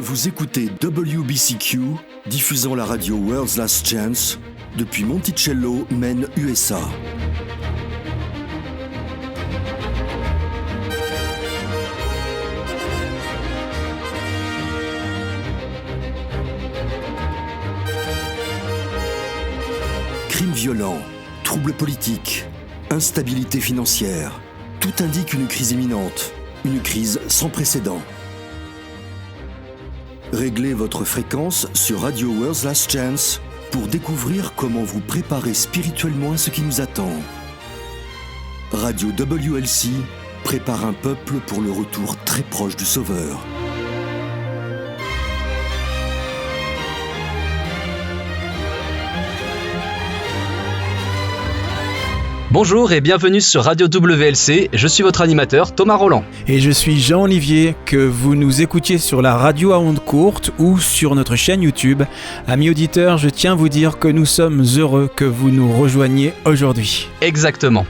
Vous écoutez WBCQ, diffusant la radio World's Last Chance depuis Monticello, Maine, USA. Crimes violents, troubles politiques, instabilité financière, tout indique une crise imminente, une crise sans précédent. Réglez votre fréquence sur Radio World's Last Chance pour découvrir comment vous préparer spirituellement à ce qui nous attend. Radio WLC prépare un peuple pour le retour très proche du Sauveur. Bonjour et bienvenue sur Radio WLC, je suis votre animateur Thomas Roland. Et je suis Jean-Olivier, que vous nous écoutiez sur la radio à ondes courtes ou sur notre chaîne YouTube. Amis auditeurs, je tiens à vous dire que nous sommes heureux que vous nous rejoigniez aujourd'hui. Exactement.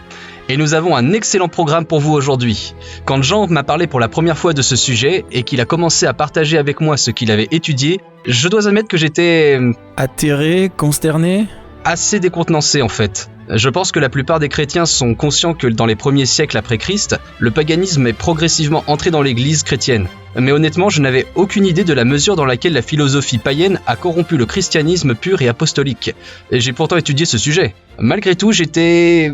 Et nous avons un excellent programme pour vous aujourd'hui. Quand Jean m'a parlé pour la première fois de ce sujet et qu'il a commencé à partager avec moi ce qu'il avait étudié, je dois admettre que j'étais... Atterré, consterné ? Assez décontenancé en fait. Je pense que la plupart des chrétiens sont conscients que dans les premiers siècles après Christ, le paganisme est progressivement entré dans l'église chrétienne. Mais honnêtement, je n'avais aucune idée de la mesure dans laquelle la philosophie païenne a corrompu le christianisme pur et apostolique. Et j'ai pourtant étudié ce sujet. Malgré tout, j'étais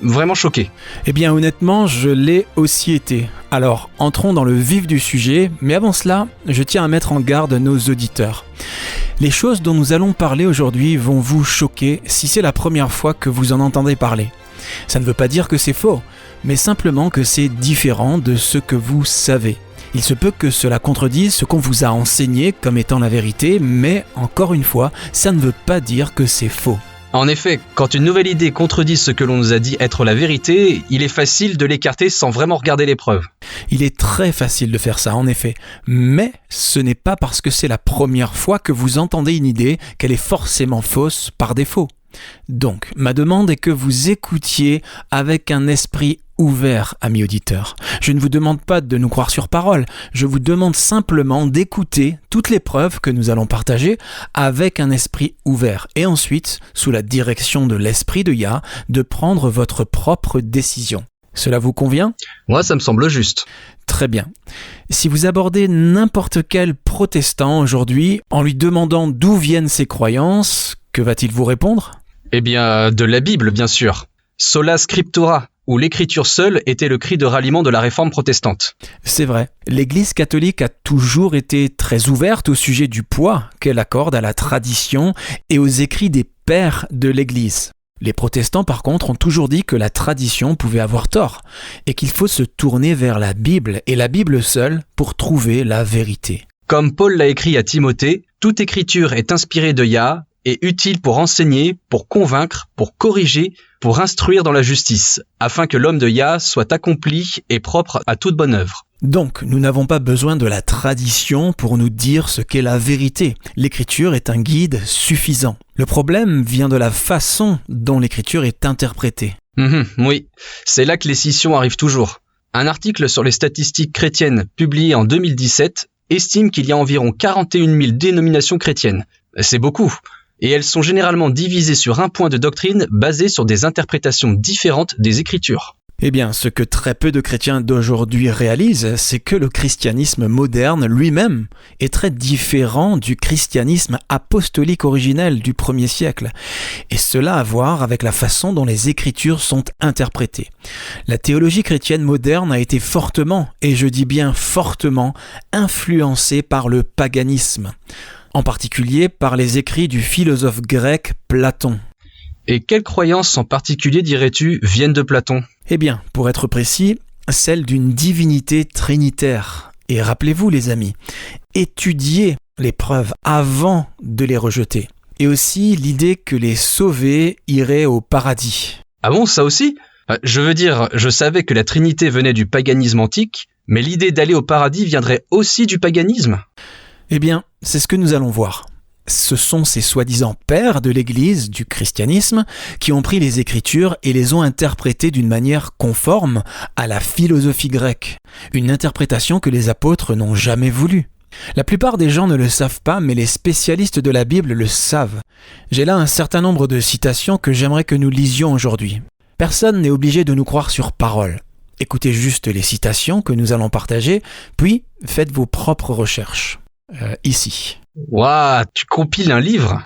vraiment choqué. Eh bien honnêtement, je l'ai aussi été. Alors, entrons dans le vif du sujet, mais avant cela, je tiens à mettre en garde nos auditeurs. Les choses dont nous allons parler aujourd'hui vont vous choquer si c'est la première fois que vous en entendez parler. Ça ne veut pas dire que c'est faux, mais simplement que c'est différent de ce que vous savez. Il se peut que cela contredise ce qu'on vous a enseigné comme étant la vérité, mais encore une fois, ça ne veut pas dire que c'est faux. En effet, quand une nouvelle idée contredit ce que l'on nous a dit être la vérité, il est facile de l'écarter sans vraiment regarder les preuves. Il est très facile de faire ça, en effet. Mais ce n'est pas parce que c'est la première fois que vous entendez une idée qu'elle est forcément fausse par défaut. Donc, ma demande est que vous écoutiez avec un esprit ouvert, amis auditeurs. Je ne vous demande pas de nous croire sur parole, je vous demande simplement d'écouter toutes les preuves que nous allons partager avec un esprit ouvert et ensuite, sous la direction de l'esprit de Yah, de prendre votre propre décision. Cela vous convient ? Moi, ça me semble juste. Très bien. Si vous abordez n'importe quel protestant aujourd'hui en lui demandant d'où viennent ses croyances, que va-t-il vous répondre ? Eh bien, de la Bible, bien sûr. Sola Scriptura, où l'écriture seule était le cri de ralliement de la réforme protestante. C'est vrai. L'Église catholique a toujours été très ouverte au sujet du poids qu'elle accorde à la tradition et aux écrits des pères de l'Église. Les protestants, par contre, ont toujours dit que la tradition pouvait avoir tort et qu'il faut se tourner vers la Bible et la Bible seule pour trouver la vérité. Comme Paul l'a écrit à Timothée, toute écriture est inspirée de Yah et utile pour enseigner, pour convaincre, pour corriger, pour instruire dans la justice, afin que l'homme de Yah soit accompli et propre à toute bonne œuvre. Donc, nous n'avons pas besoin de la tradition pour nous dire ce qu'est la vérité. L'écriture est un guide suffisant. Le problème vient de la façon dont l'écriture est interprétée. Oui, c'est là que les scissions arrivent toujours. Un article sur les statistiques chrétiennes publié en 2017 estime qu'il y a environ 41 000 dénominations chrétiennes. C'est beaucoup. Et elles sont généralement divisées sur un point de doctrine basé sur des interprétations différentes des Écritures. Eh bien, ce que très peu de chrétiens d'aujourd'hui réalisent, c'est que le christianisme moderne lui-même est très différent du christianisme apostolique originel du 1er siècle. Et cela a à voir avec la façon dont les Écritures sont interprétées. La théologie chrétienne moderne a été fortement, et je dis bien fortement, influencée par le paganisme. En particulier par les écrits du philosophe grec Platon. Et quelles croyances en particulier, dirais-tu, viennent de Platon ? Eh bien, pour être précis, celle d'une divinité trinitaire. Et rappelez-vous les amis, étudiez les preuves avant de les rejeter. Et aussi l'idée que les sauvés iraient au paradis. Ah bon, ça aussi ? Je veux dire, je savais que la Trinité venait du paganisme antique, mais l'idée d'aller au paradis viendrait aussi du paganisme ? Eh bien, c'est ce que nous allons voir. Ce sont ces soi-disant pères de l'Église, du christianisme, qui ont pris les Écritures et les ont interprétées d'une manière conforme à la philosophie grecque. Une interprétation que les apôtres n'ont jamais voulu. La plupart des gens ne le savent pas, mais les spécialistes de la Bible le savent. J'ai là un certain nombre de citations que j'aimerais que nous lisions aujourd'hui. Personne n'est obligé de nous croire sur parole. Écoutez juste les citations que nous allons partager, puis faites vos propres recherches. Ici. Waouh, tu compiles un livre?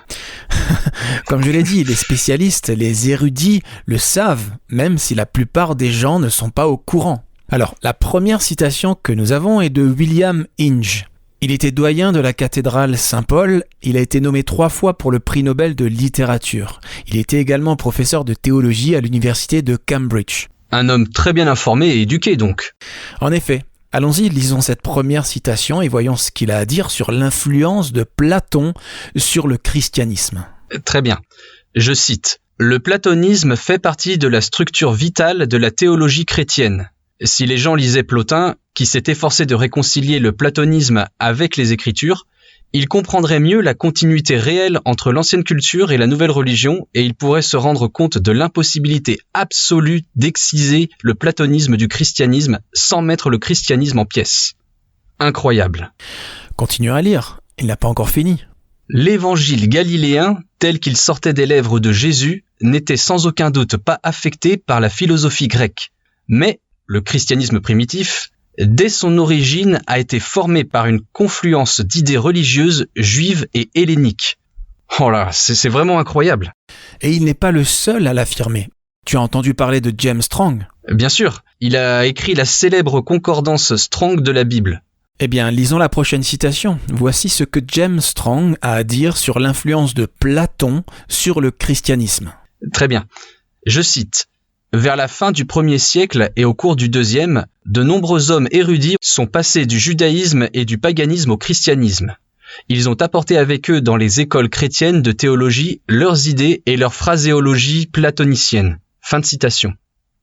Comme je l'ai dit, les spécialistes, les érudits le savent, même si la plupart des gens ne sont pas au courant. Alors, la première citation que nous avons est de William Inge. Il était doyen de la cathédrale Saint-Paul, il a été nommé 3 fois pour le prix Nobel de littérature. Il était également professeur de théologie à l'université de Cambridge. Un homme très bien informé et éduqué donc. En effet. Allons-y, lisons cette première citation et voyons ce qu'il a à dire sur l'influence de Platon sur le christianisme. Très bien. Je cite. « Le platonisme fait partie de la structure vitale de la théologie chrétienne. Si les gens lisaient Plotin, qui s'est efforcé de réconcilier le platonisme avec les Écritures, ils comprendraient mieux la continuité réelle entre l'ancienne culture et la nouvelle religion et ils pourraient se rendre compte de l'impossibilité absolue d'exciser le platonisme du christianisme sans mettre le christianisme en pièces. » Incroyable. Continuons à lire, il n'a pas encore fini. L'évangile galiléen, tel qu'il sortait des lèvres de Jésus, n'était sans aucun doute pas affecté par la philosophie grecque. Mais le christianisme primitif, dès son origine, a été formé par une confluence d'idées religieuses juives et helléniques. Oh là, c'est vraiment incroyable. Et il n'est pas le seul à l'affirmer. Tu as entendu parler de James Strong? Bien sûr, il a écrit la célèbre concordance Strong de la Bible. Eh bien, lisons la prochaine citation. Voici ce que James Strong a à dire sur l'influence de Platon sur le christianisme. Très bien. Je cite. « Vers la fin du 1er siècle et au cours du 2e, de nombreux hommes érudits sont passés du judaïsme et du paganisme au christianisme. Ils ont apporté avec eux dans les écoles chrétiennes de théologie leurs idées et leur phraséologie platonicienne. » Fin de citation.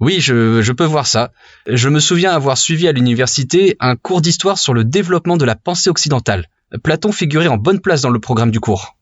Oui, je peux voir ça. Je me souviens avoir suivi à l'université un cours d'histoire sur le développement de la pensée occidentale. Platon figurait en bonne place dans le programme du cours.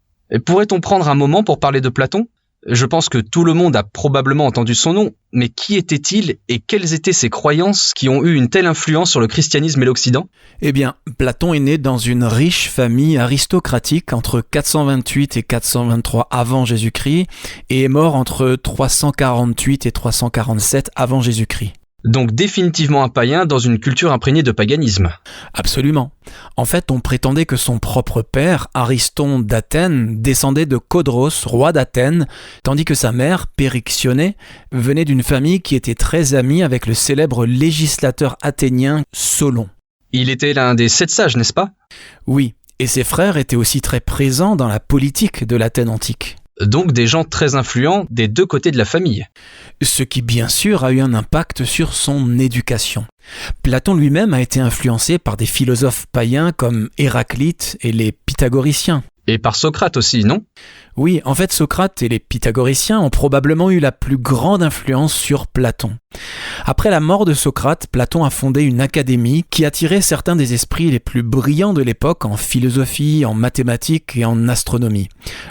Pourrait-on prendre un moment pour parler de Platon ? Je pense que tout le monde a probablement entendu son nom, mais qui était-il et quelles étaient ses croyances qui ont eu une telle influence sur le christianisme et l'Occident ? Eh bien, Platon est né dans une riche famille aristocratique entre 428 et 423 avant Jésus-Christ et est mort entre 348 et 347 avant Jésus-Christ. Donc définitivement un païen dans une culture imprégnée de paganisme. Absolument. En fait, on prétendait que son propre père, Ariston d'Athènes, descendait de Codros, roi d'Athènes, tandis que sa mère, Périxionnée, venait d'une famille qui était très amie avec le célèbre législateur athénien Solon. Il était l'un des 7 sages, n'est-ce pas ? Oui, et ses frères étaient aussi très présents dans la politique de l'Athènes antique. Donc des gens très influents des 2 côtés de la famille. Ce qui bien sûr a eu un impact sur son éducation. Platon lui-même a été influencé par des philosophes païens comme Héraclite et les pythagoriciens. Et par Socrate aussi, non ? Oui, en fait Socrate et les pythagoriciens ont probablement eu la plus grande influence sur Platon. Après la mort de Socrate, Platon a fondé une académie qui attirait certains des esprits les plus brillants de l'époque en philosophie, en mathématiques et en astronomie.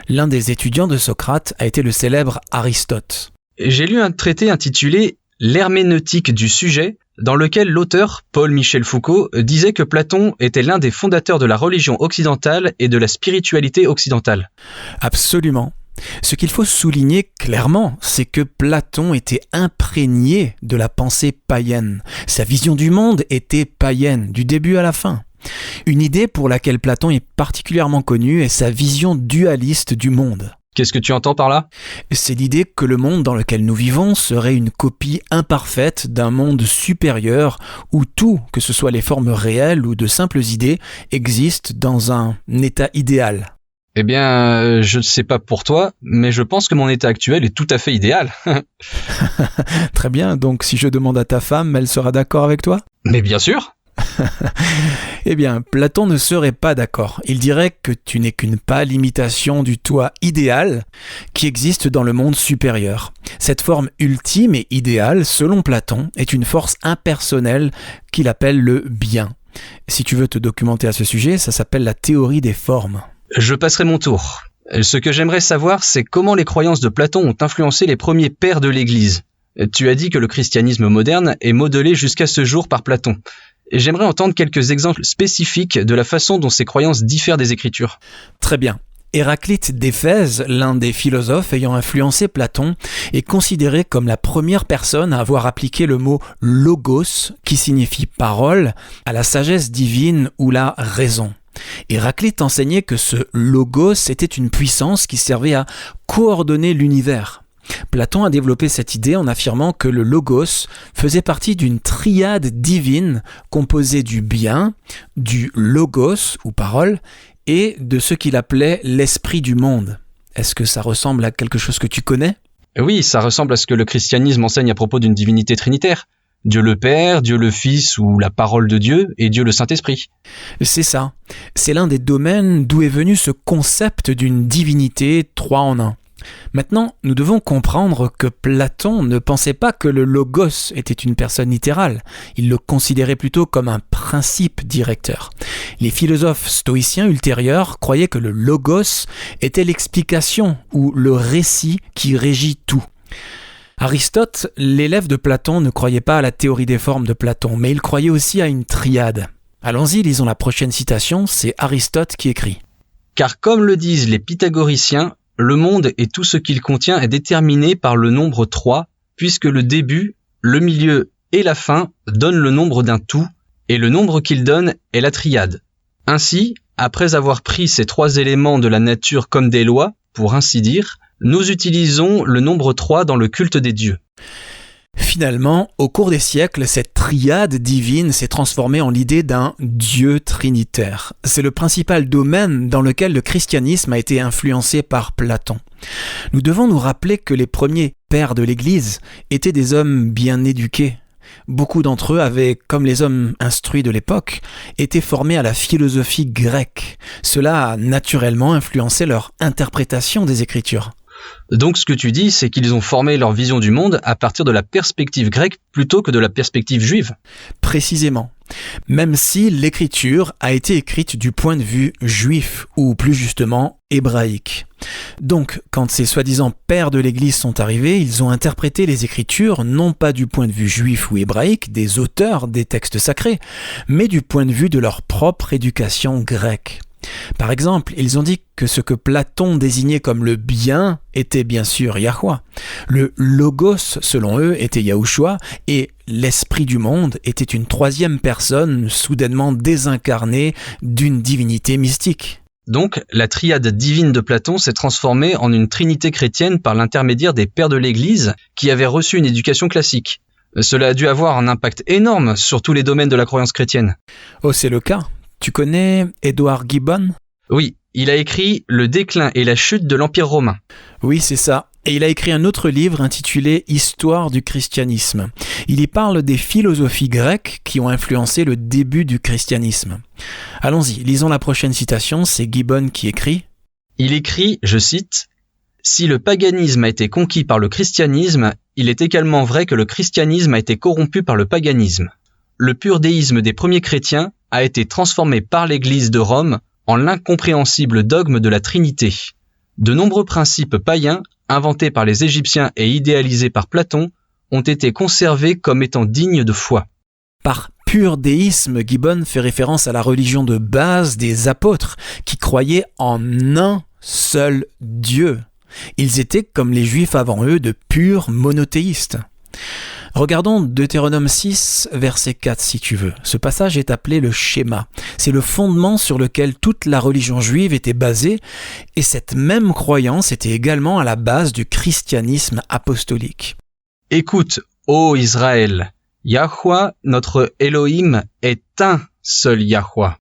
L'un des étudiants de Socrate a été le célèbre Aristote. J'ai lu un traité intitulé « L'herméneutique du sujet » dans lequel l'auteur, Paul-Michel Foucault, disait que Platon était l'un des fondateurs de la religion occidentale et de la spiritualité occidentale. Absolument. Ce qu'il faut souligner clairement, c'est que Platon était imprégné de la pensée païenne. Sa vision du monde était païenne, du début à la fin. Une idée pour laquelle Platon est particulièrement connu est sa vision dualiste du monde. Qu'est-ce que tu entends par là ? C'est l'idée que le monde dans lequel nous vivons serait une copie imparfaite d'un monde supérieur où tout, que ce soit les formes réelles ou de simples idées, existe dans un état idéal. Eh bien, je ne sais pas pour toi, mais je pense que mon état actuel est tout à fait idéal. Très bien, donc si je demande à ta femme, elle sera d'accord avec toi ? Mais bien sûr. Eh bien, Platon ne serait pas d'accord. Il dirait que tu n'es qu'une pâle imitation du toi idéal qui existe dans le monde supérieur. Cette forme ultime et idéale, selon Platon, est une force impersonnelle qu'il appelle le bien. Si tu veux te documenter à ce sujet, ça s'appelle la théorie des formes. Je passerai mon tour. Ce que j'aimerais savoir, c'est comment les croyances de Platon ont influencé les premiers pères de l'Église. Tu as dit que le christianisme moderne est modelé jusqu'à ce jour par Platon. J'aimerais entendre quelques exemples spécifiques de la façon dont ces croyances diffèrent des Écritures. Très bien. Héraclite d'Éphèse, l'un des philosophes ayant influencé Platon, est considéré comme la première personne à avoir appliqué le mot « logos », qui signifie « parole », à la sagesse divine ou la raison. Héraclite enseignait que ce logos était une puissance qui servait à coordonner l'univers. Platon a développé cette idée en affirmant que le logos faisait partie d'une triade divine composée du bien, du logos ou parole, et de ce qu'il appelait l'esprit du monde. Est-ce que ça ressemble à quelque chose que tu connais ? Oui, ça ressemble à ce que le christianisme enseigne à propos d'une divinité trinitaire. Dieu le Père, Dieu le Fils ou la parole de Dieu et Dieu le Saint-Esprit. C'est ça. C'est l'un des domaines d'où est venu ce concept d'une divinité 3 en 1. Maintenant, nous devons comprendre que Platon ne pensait pas que le logos était une personne littérale. Il le considérait plutôt comme un principe directeur. Les philosophes stoïciens ultérieurs croyaient que le logos était l'explication ou le récit qui régit tout. Aristote, l'élève de Platon, ne croyait pas à la théorie des formes de Platon, mais il croyait aussi à une triade. Allons-y, lisons la prochaine citation, c'est Aristote qui écrit. « Car comme le disent les pythagoriciens, le monde et tout ce qu'il contient est déterminé par le nombre 3, puisque le début, le milieu et la fin donnent le nombre d'un tout, et le nombre qu'il donne est la triade. Ainsi, après avoir pris ces 3 éléments de la nature comme des lois, pour ainsi dire, nous utilisons le nombre 3 dans le culte des dieux. » Finalement, au cours des siècles, cette triade divine s'est transformée en l'idée d'un Dieu trinitaire. C'est le principal domaine dans lequel le christianisme a été influencé par Platon. Nous devons nous rappeler que les premiers pères de l'Église étaient des hommes bien éduqués. Beaucoup d'entre eux avaient, comme les hommes instruits de l'époque, été formés à la philosophie grecque. Cela a naturellement influencé leur interprétation des Écritures. Donc ce que tu dis, c'est qu'ils ont formé leur vision du monde à partir de la perspective grecque plutôt que de la perspective juive. Précisément. Même si l'écriture a été écrite du point de vue juif, ou plus justement hébraïque. Donc, quand ces soi-disant pères de l'Église sont arrivés, ils ont interprété les Écritures non pas du point de vue juif ou hébraïque, des auteurs des textes sacrés, mais du point de vue de leur propre éducation grecque. Par exemple, ils ont dit que ce que Platon désignait comme le bien était bien sûr Yahweh. Le logos, selon eux, était Yahushua, et l'esprit du monde était une 3e personne soudainement désincarnée d'une divinité mystique. Donc, la triade divine de Platon s'est transformée en une trinité chrétienne par l'intermédiaire des pères de l'Église qui avaient reçu une éducation classique. Cela a dû avoir un impact énorme sur tous les domaines de la croyance chrétienne. Oh, c'est le cas. Tu connais Edward Gibbon ? Oui, il a écrit « Le déclin et la chute de l'Empire romain ». Oui, c'est ça. Et il a écrit un autre livre intitulé « Histoire du christianisme ». Il y parle des philosophies grecques qui ont influencé le début du christianisme. Allons-y, lisons la prochaine citation, c'est Gibbon qui écrit. Il écrit, je cite, « Si le paganisme a été conquis par le christianisme, il est également vrai que le christianisme a été corrompu par le paganisme. Le pur déisme des premiers chrétiens a été transformé par l'Église de Rome en l'incompréhensible dogme de la Trinité. De nombreux principes païens, inventés par les Égyptiens et idéalisés par Platon, ont été conservés comme étant dignes de foi. » Par pur déisme, Gibbon fait référence à la religion de base des apôtres, qui croyaient en un seul Dieu. Ils étaient, comme les Juifs avant eux, de purs monothéistes. Regardons Deutéronome 6, verset 4 si tu veux. Ce passage est appelé le schéma. C'est le fondement sur lequel toute la religion juive était basée, et cette même croyance était également à la base du christianisme apostolique. « Écoute, ô Israël, Yahweh, notre Elohim, est un seul Yahweh. »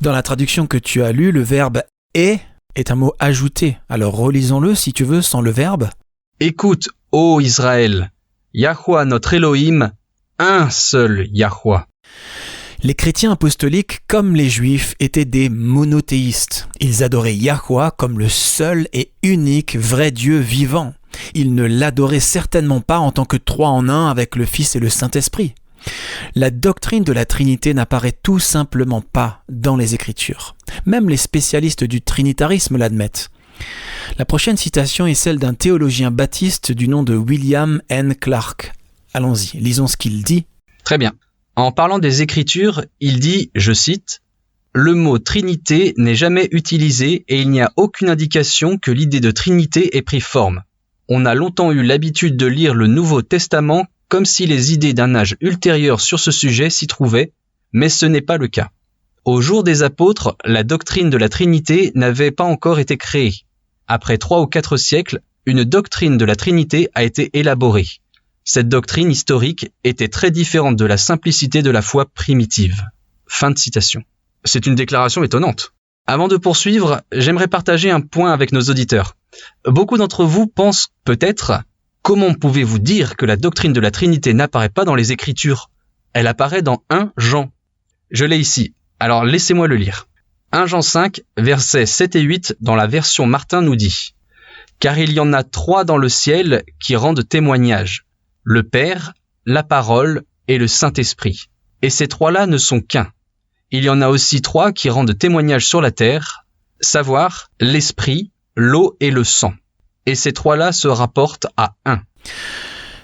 Dans la traduction que tu as lue, le verbe « est » est un mot ajouté. Alors relisons-le si tu veux sans le verbe. « Écoute, ô Israël, Yahweh notre Elohim, un seul Yahweh. » Les chrétiens apostoliques, comme les juifs, étaient des monothéistes. Ils adoraient Yahweh comme le seul et unique vrai Dieu vivant. Ils ne l'adoraient certainement pas en tant que 3 en 1 avec le Fils et le Saint-Esprit. La doctrine de la Trinité n'apparaît tout simplement pas dans les Écritures. Même les spécialistes du trinitarisme l'admettent. La prochaine citation est celle d'un théologien baptiste du nom de William N. Clark. Allons-y, lisons ce qu'il dit. Très bien. En parlant des Écritures, il dit, je cite, « Le mot Trinité n'est jamais utilisé et il n'y a aucune indication que l'idée de Trinité ait pris forme. On a longtemps eu l'habitude de lire le Nouveau Testament comme si les idées d'un âge ultérieur sur ce sujet s'y trouvaient, mais ce n'est pas le cas. Au jour des apôtres, la doctrine de la Trinité n'avait pas encore été créée. Après 3 ou 4 siècles, une doctrine de la Trinité a été élaborée. Cette doctrine historique était très différente de la simplicité de la foi primitive. » Fin de citation. C'est une déclaration étonnante. Avant de poursuivre, j'aimerais partager un point avec nos auditeurs. Beaucoup d'entre vous pensent peut-être « Comment pouvez-vous dire que la doctrine de la Trinité n'apparaît pas dans les Écritures ? Elle apparaît dans 1 Jean. » Je l'ai ici, alors laissez-moi le lire. 1 Jean 5, versets 7 et 8 dans la version Martin nous dit « Car il y en a 3 dans le ciel qui rendent témoignage, le Père, la Parole et le Saint-Esprit. Et ces 3-là ne sont qu'un. Il y en a aussi 3 qui rendent témoignage sur la terre, savoir l'Esprit, l'eau et le sang. Et ces 3-là se rapportent à 1. »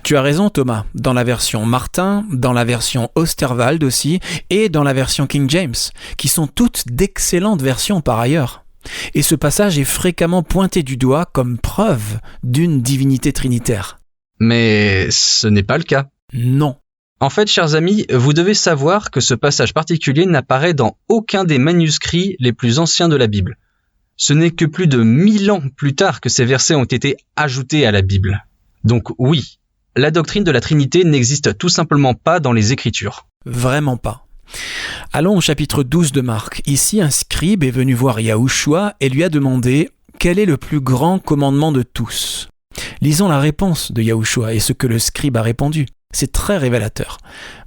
Tu as raison Thomas, dans la version Martin, dans la version Osterwald aussi, et dans la version King James, qui sont toutes d'excellentes versions par ailleurs. Et ce passage est fréquemment pointé du doigt comme preuve d'une divinité trinitaire. Mais ce n'est pas le cas. Non. En fait, chers amis, vous devez savoir que ce passage particulier n'apparaît dans aucun des manuscrits les plus anciens de la Bible. Ce n'est que plus de 1000 ans plus tard que ces versets ont été ajoutés à la Bible. Donc oui, la doctrine de la Trinité n'existe tout simplement pas dans les Écritures. Vraiment pas. Allons au chapitre 12 de Marc. Ici, un scribe est venu voir Yahushua et lui a demandé « Quel est le plus grand commandement de tous ?» Lisons la réponse de Yahushua et ce que le scribe a répondu. C'est très révélateur.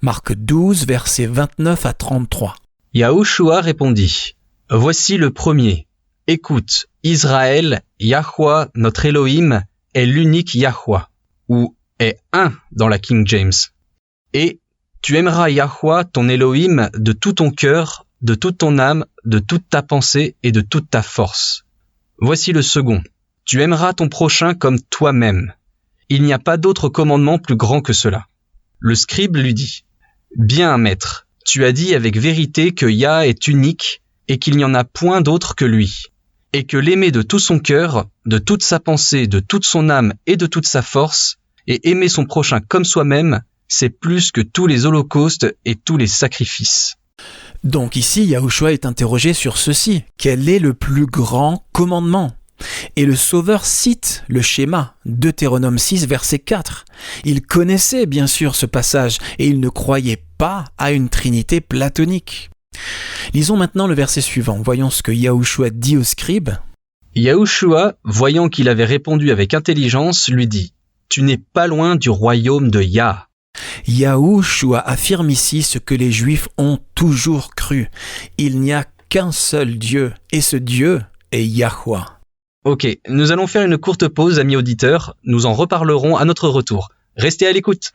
Marc 12, versets 29 à 33. Yahushua répondit « Voici le premier. Écoute, Israël, Yahweh, notre Elohim, est l'unique Yahweh, ou est un dans la King James. Et tu aimeras Yahweh, ton Elohim, de tout ton cœur, de toute ton âme, de toute ta pensée et de toute ta force. Voici le second. Tu aimeras ton prochain comme toi-même. Il n'y a pas d'autre commandement plus grand que cela. » Le scribe lui dit « Bien, maître, tu as dit avec vérité que Yah est unique et qu'il n'y en a point d'autre que lui, et que l'aimer de tout son cœur, de toute sa pensée, de toute son âme et de toute sa force, et aimer son prochain comme soi-même, c'est plus que tous les holocaustes et tous les sacrifices. » Donc ici, Yahushua est interrogé sur ceci. Quel est le plus grand commandement ? Et le Sauveur cite le schéma, Deutéronome 6, verset 4. Il connaissait bien sûr ce passage et il ne croyait pas à une trinité platonique. Lisons maintenant le verset suivant. Voyons ce que Yahushua dit au scribe. Yahushua, voyant qu'il avait répondu avec intelligence, lui dit « Tu n'es pas loin du royaume de Yah. » Yahushua affirme ici ce que les Juifs ont toujours cru. Il n'y a qu'un seul Dieu et ce Dieu est Yahweh. Ok, nous allons faire une courte pause, amis auditeurs. Nous en reparlerons à notre retour. Restez à l'écoute.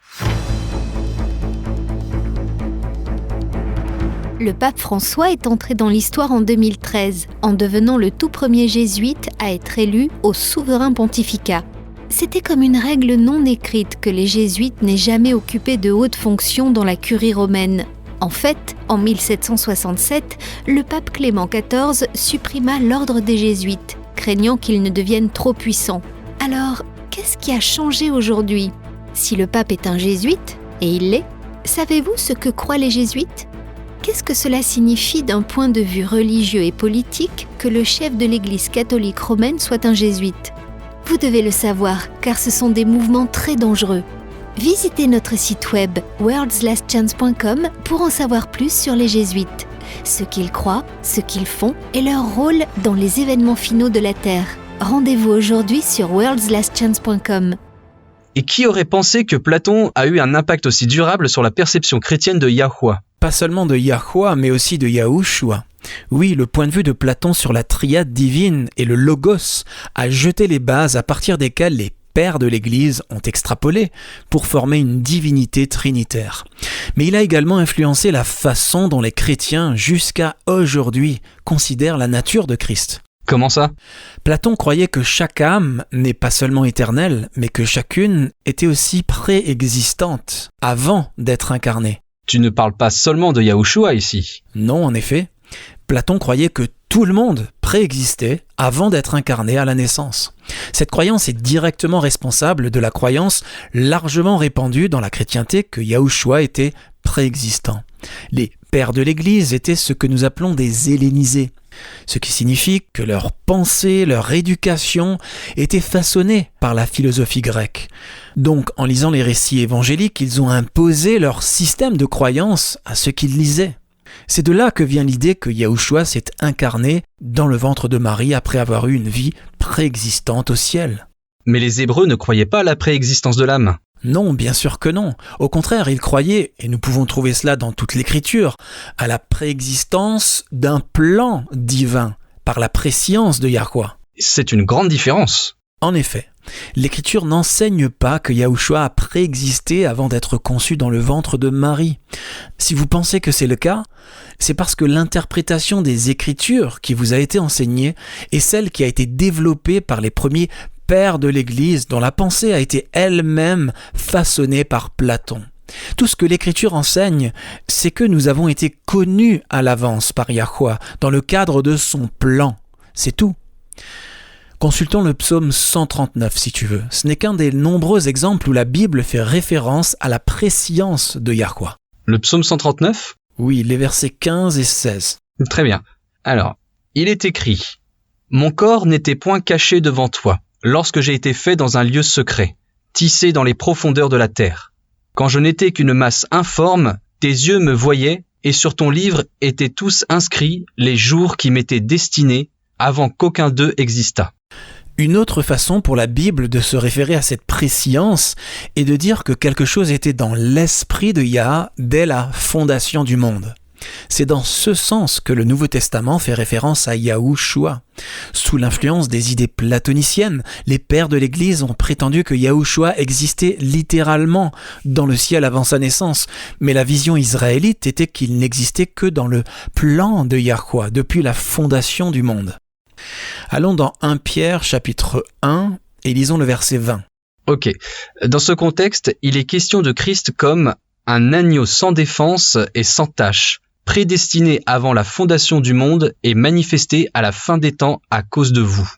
Le pape François est entré dans l'histoire en 2013, en devenant le tout premier jésuite à être élu au souverain pontificat. C'était comme une règle non écrite que les jésuites n'aient jamais occupé de hautes fonctions dans la curie romaine. En fait, en 1767, le pape Clément XIV supprima l'ordre des jésuites, craignant qu'ils ne deviennent trop puissants. Alors, qu'est-ce qui a changé aujourd'hui ? Si le pape est un jésuite, et il l'est, savez-vous ce que croient les jésuites ? Qu'est-ce que cela signifie d'un point de vue religieux et politique que le chef de l'Église catholique romaine soit un jésuite ? Vous devez le savoir, car ce sont des mouvements très dangereux. Visitez notre site web worldslastchance.com pour en savoir plus sur les jésuites, ce qu'ils croient, ce qu'ils font et leur rôle dans les événements finaux de la Terre. Rendez-vous aujourd'hui sur worldslastchance.com. Et qui aurait pensé que Platon a eu un impact aussi durable sur la perception chrétienne de Yahweh ? Pas seulement de Yahweh, mais aussi de Yahushua. Oui, le point de vue de Platon sur la triade divine et le logos a jeté les bases à partir desquelles les pères de l'Église ont extrapolé pour former une divinité trinitaire. Mais il a également influencé la façon dont les chrétiens, jusqu'à aujourd'hui, considèrent la nature de Christ. Comment ça ? Platon croyait que chaque âme n'est pas seulement éternelle, mais que chacune était aussi préexistante avant d'être incarnée. Tu ne parles pas seulement de Yahushua ici. Non, en effet. Platon croyait que tout le monde préexistait avant d'être incarné à la naissance. Cette croyance est directement responsable de la croyance largement répandue dans la chrétienté que Yahushua était préexistant. Les pères de l'Église étaient ce que nous appelons des hellénisés, ce qui signifie que leur pensée, leur éducation étaient façonnées par la philosophie grecque. Donc, en lisant les récits évangéliques, ils ont imposé leur système de croyance à ceux qu'ils lisaient. C'est de là que vient l'idée que Yahushua s'est incarné dans le ventre de Marie après avoir eu une vie préexistante au ciel. Mais les Hébreux ne croyaient pas à la préexistence de l'âme. Non, bien sûr que non. Au contraire, ils croyaient, et nous pouvons trouver cela dans toute l'Écriture, à la préexistence d'un plan divin par la prescience de Yahweh. C'est une grande différence. En effet, l'Écriture n'enseigne pas que Yahushua a préexisté avant d'être conçu dans le ventre de Marie. Si vous pensez que c'est le cas, c'est parce que l'interprétation des Écritures qui vous a été enseignée est celle qui a été développée par les premiers pères de l'Église, dont la pensée a été elle-même façonnée par Platon. Tout ce que l'Écriture enseigne, c'est que nous avons été connus à l'avance par Yahweh, dans le cadre de son plan. C'est tout. Consultons le psaume 139 si tu veux. Ce n'est qu'un des nombreux exemples où la Bible fait référence à la prescience de Yahweh. Le psaume 139 ? Oui, les versets 15 et 16. Très bien. Alors, il est écrit « Mon corps n'était point caché devant toi, lorsque j'ai été fait dans un lieu secret, tissé dans les profondeurs de la terre. Quand je n'étais qu'une masse informe, tes yeux me voyaient, et sur ton livre étaient tous inscrits les jours qui m'étaient destinés, avant qu'aucun d'eux existât. » Une autre façon pour la Bible de se référer à cette prescience est de dire que quelque chose était dans l'esprit de Yah dès la fondation du monde. C'est dans ce sens que le Nouveau Testament fait référence à Yahushua. Sous l'influence des idées platoniciennes, les pères de l'Église ont prétendu que Yahushua existait littéralement dans le ciel avant sa naissance, mais la vision israélite était qu'il n'existait que dans le plan de Yahweh depuis la fondation du monde. Allons dans 1 Pierre chapitre 1 et lisons le verset 20. Ok. Dans ce contexte, il est question de Christ comme un agneau sans défense et sans tache, prédestiné avant la fondation du monde et manifesté à la fin des temps à cause de vous.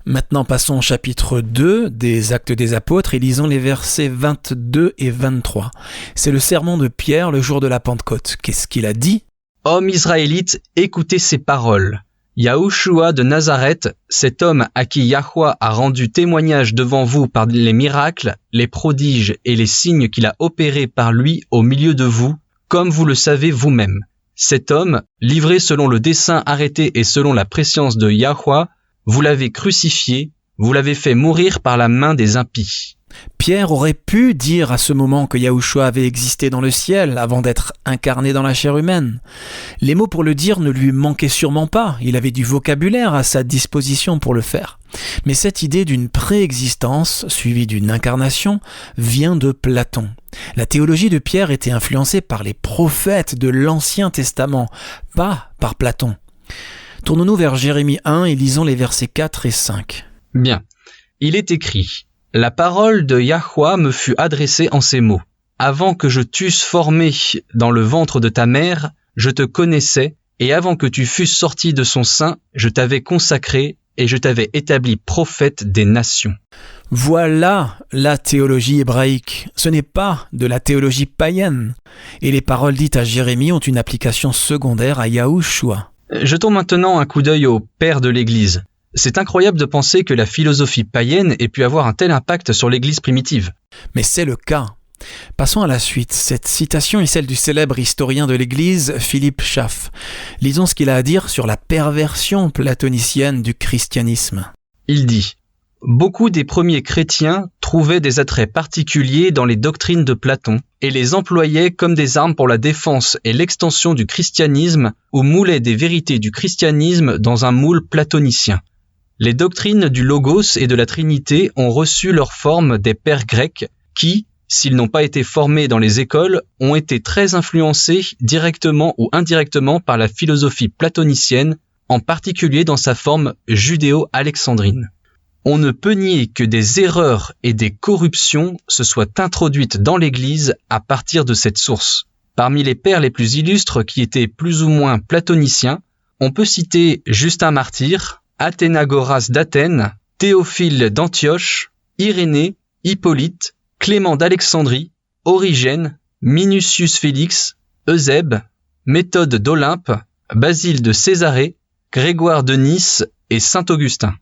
Maintenant passons au chapitre 2 des Actes des Apôtres et lisons les versets 22 et 23. C'est le sermon de Pierre le jour de la Pentecôte. Qu'est-ce qu'il a dit ? « Hommes israélites, écoutez ces paroles. Yahushua de Nazareth, cet homme à qui Yahweh a rendu témoignage devant vous par les miracles, les prodiges et les signes qu'il a opérés par lui au milieu de vous, comme vous le savez vous-même. Cet homme, livré selon le dessein arrêté et selon la prescience de Yahweh, vous l'avez crucifié, vous l'avez fait mourir par la main des impies. » Pierre aurait pu dire à ce moment que Yahushua avait existé dans le ciel avant d'être incarné dans la chair humaine. Les mots pour le dire ne lui manquaient sûrement pas, il avait du vocabulaire à sa disposition pour le faire. Mais cette idée d'une préexistence suivie d'une incarnation vient de Platon. La théologie de Pierre était influencée par les prophètes de l'Ancien Testament, pas par Platon. Tournons-nous vers Jérémie 1 et lisons les versets 4 et 5. Bien, il est écrit « La parole de Yahweh me fut adressée en ces mots. Avant que je t'eusse formé dans le ventre de ta mère, je te connaissais, et avant que tu fusses sorti de son sein, je t'avais consacré et je t'avais établi prophète des nations. » Voilà la théologie hébraïque. Ce n'est pas de la théologie païenne. Et les paroles dites à Jérémie ont une application secondaire à Yahushua. Jetons maintenant un coup d'œil au père de l'Église. C'est incroyable de penser que la philosophie païenne ait pu avoir un tel impact sur l'Église primitive. Mais c'est le cas. Passons à la suite. Cette citation est celle du célèbre historien de l'Église, Philippe Schaff. Lisons ce qu'il a à dire sur la perversion platonicienne du christianisme. Il dit « Beaucoup des premiers chrétiens trouvaient des attraits particuliers dans les doctrines de Platon et les employaient comme des armes pour la défense et l'extension du christianisme ou moulaient des vérités du christianisme dans un moule platonicien. Les doctrines du Logos et de la Trinité ont reçu leur forme des pères grecs qui, s'ils n'ont pas été formés dans les écoles, ont été très influencés directement ou indirectement par la philosophie platonicienne, en particulier dans sa forme judéo-alexandrine. On ne peut nier que des erreurs et des corruptions se soient introduites dans l'Église à partir de cette source. Parmi les pères les plus illustres qui étaient plus ou moins platoniciens, on peut citer Justin Martyr, Athénagoras d'Athènes, Théophile d'Antioche, Irénée, Hippolyte, Clément d'Alexandrie, Origène, Minucius Félix, Eusèbe, Méthode d'Olympe, Basile de Césarée, Grégoire de Nice et Saint Augustin.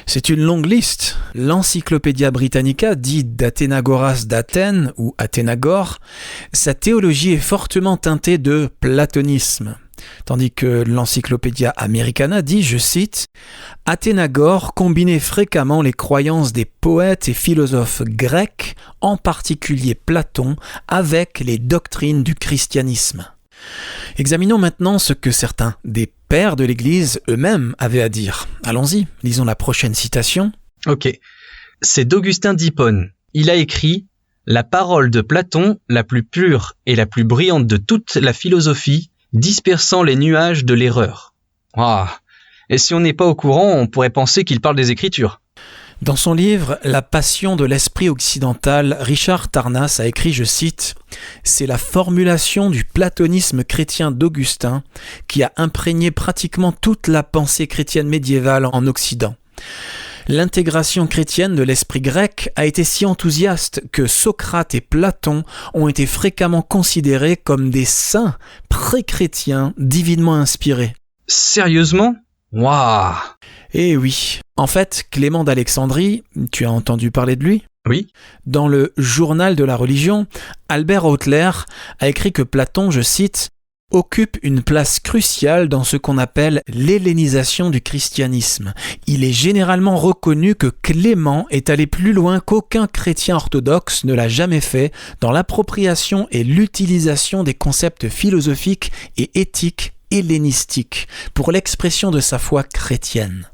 C'est une longue liste. L'Encyclopédia Britannica dit d'Athénagoras d'Athènes ou Athénagore. Sa théologie est fortement teintée de platonisme. Tandis que l'Encyclopédia Americana dit, je cite, « Athénagore combinait fréquemment les croyances des poètes et philosophes grecs, en particulier Platon, avec les doctrines du christianisme. » Examinons maintenant ce que certains des pères de l'Église eux-mêmes avaient à dire. Allons-y, lisons la prochaine citation. Ok, c'est d'Augustin d'Hippone. Il a écrit « La parole de Platon, la plus pure et la plus brillante de toute la philosophie, dispersant les nuages de l'erreur. » Et si on n'est pas au courant, on pourrait penser qu'il parle des Écritures. Dans son livre « La passion de l'esprit occidental », Richard Tarnas a écrit, je cite, « C'est la formulation du platonisme chrétien d'Augustin qui a imprégné pratiquement toute la pensée chrétienne médiévale en Occident. L'intégration chrétienne de l'esprit grec a été si enthousiaste que Socrate et Platon ont été fréquemment considérés comme des saints pré-chrétiens divinement inspirés. » Sérieusement ? Waouh ! Eh oui. En fait, Clément d'Alexandrie, tu as entendu parler de lui ? Oui. Dans le Journal de la religion, Albert Outler a écrit que Platon, je cite, « occupe une place cruciale dans ce qu'on appelle l'hellénisation du christianisme. Il est généralement reconnu que Clément est allé plus loin qu'aucun chrétien orthodoxe ne l'a jamais fait dans l'appropriation et l'utilisation des concepts philosophiques et éthiques hellénistique pour l'expression de sa foi chrétienne.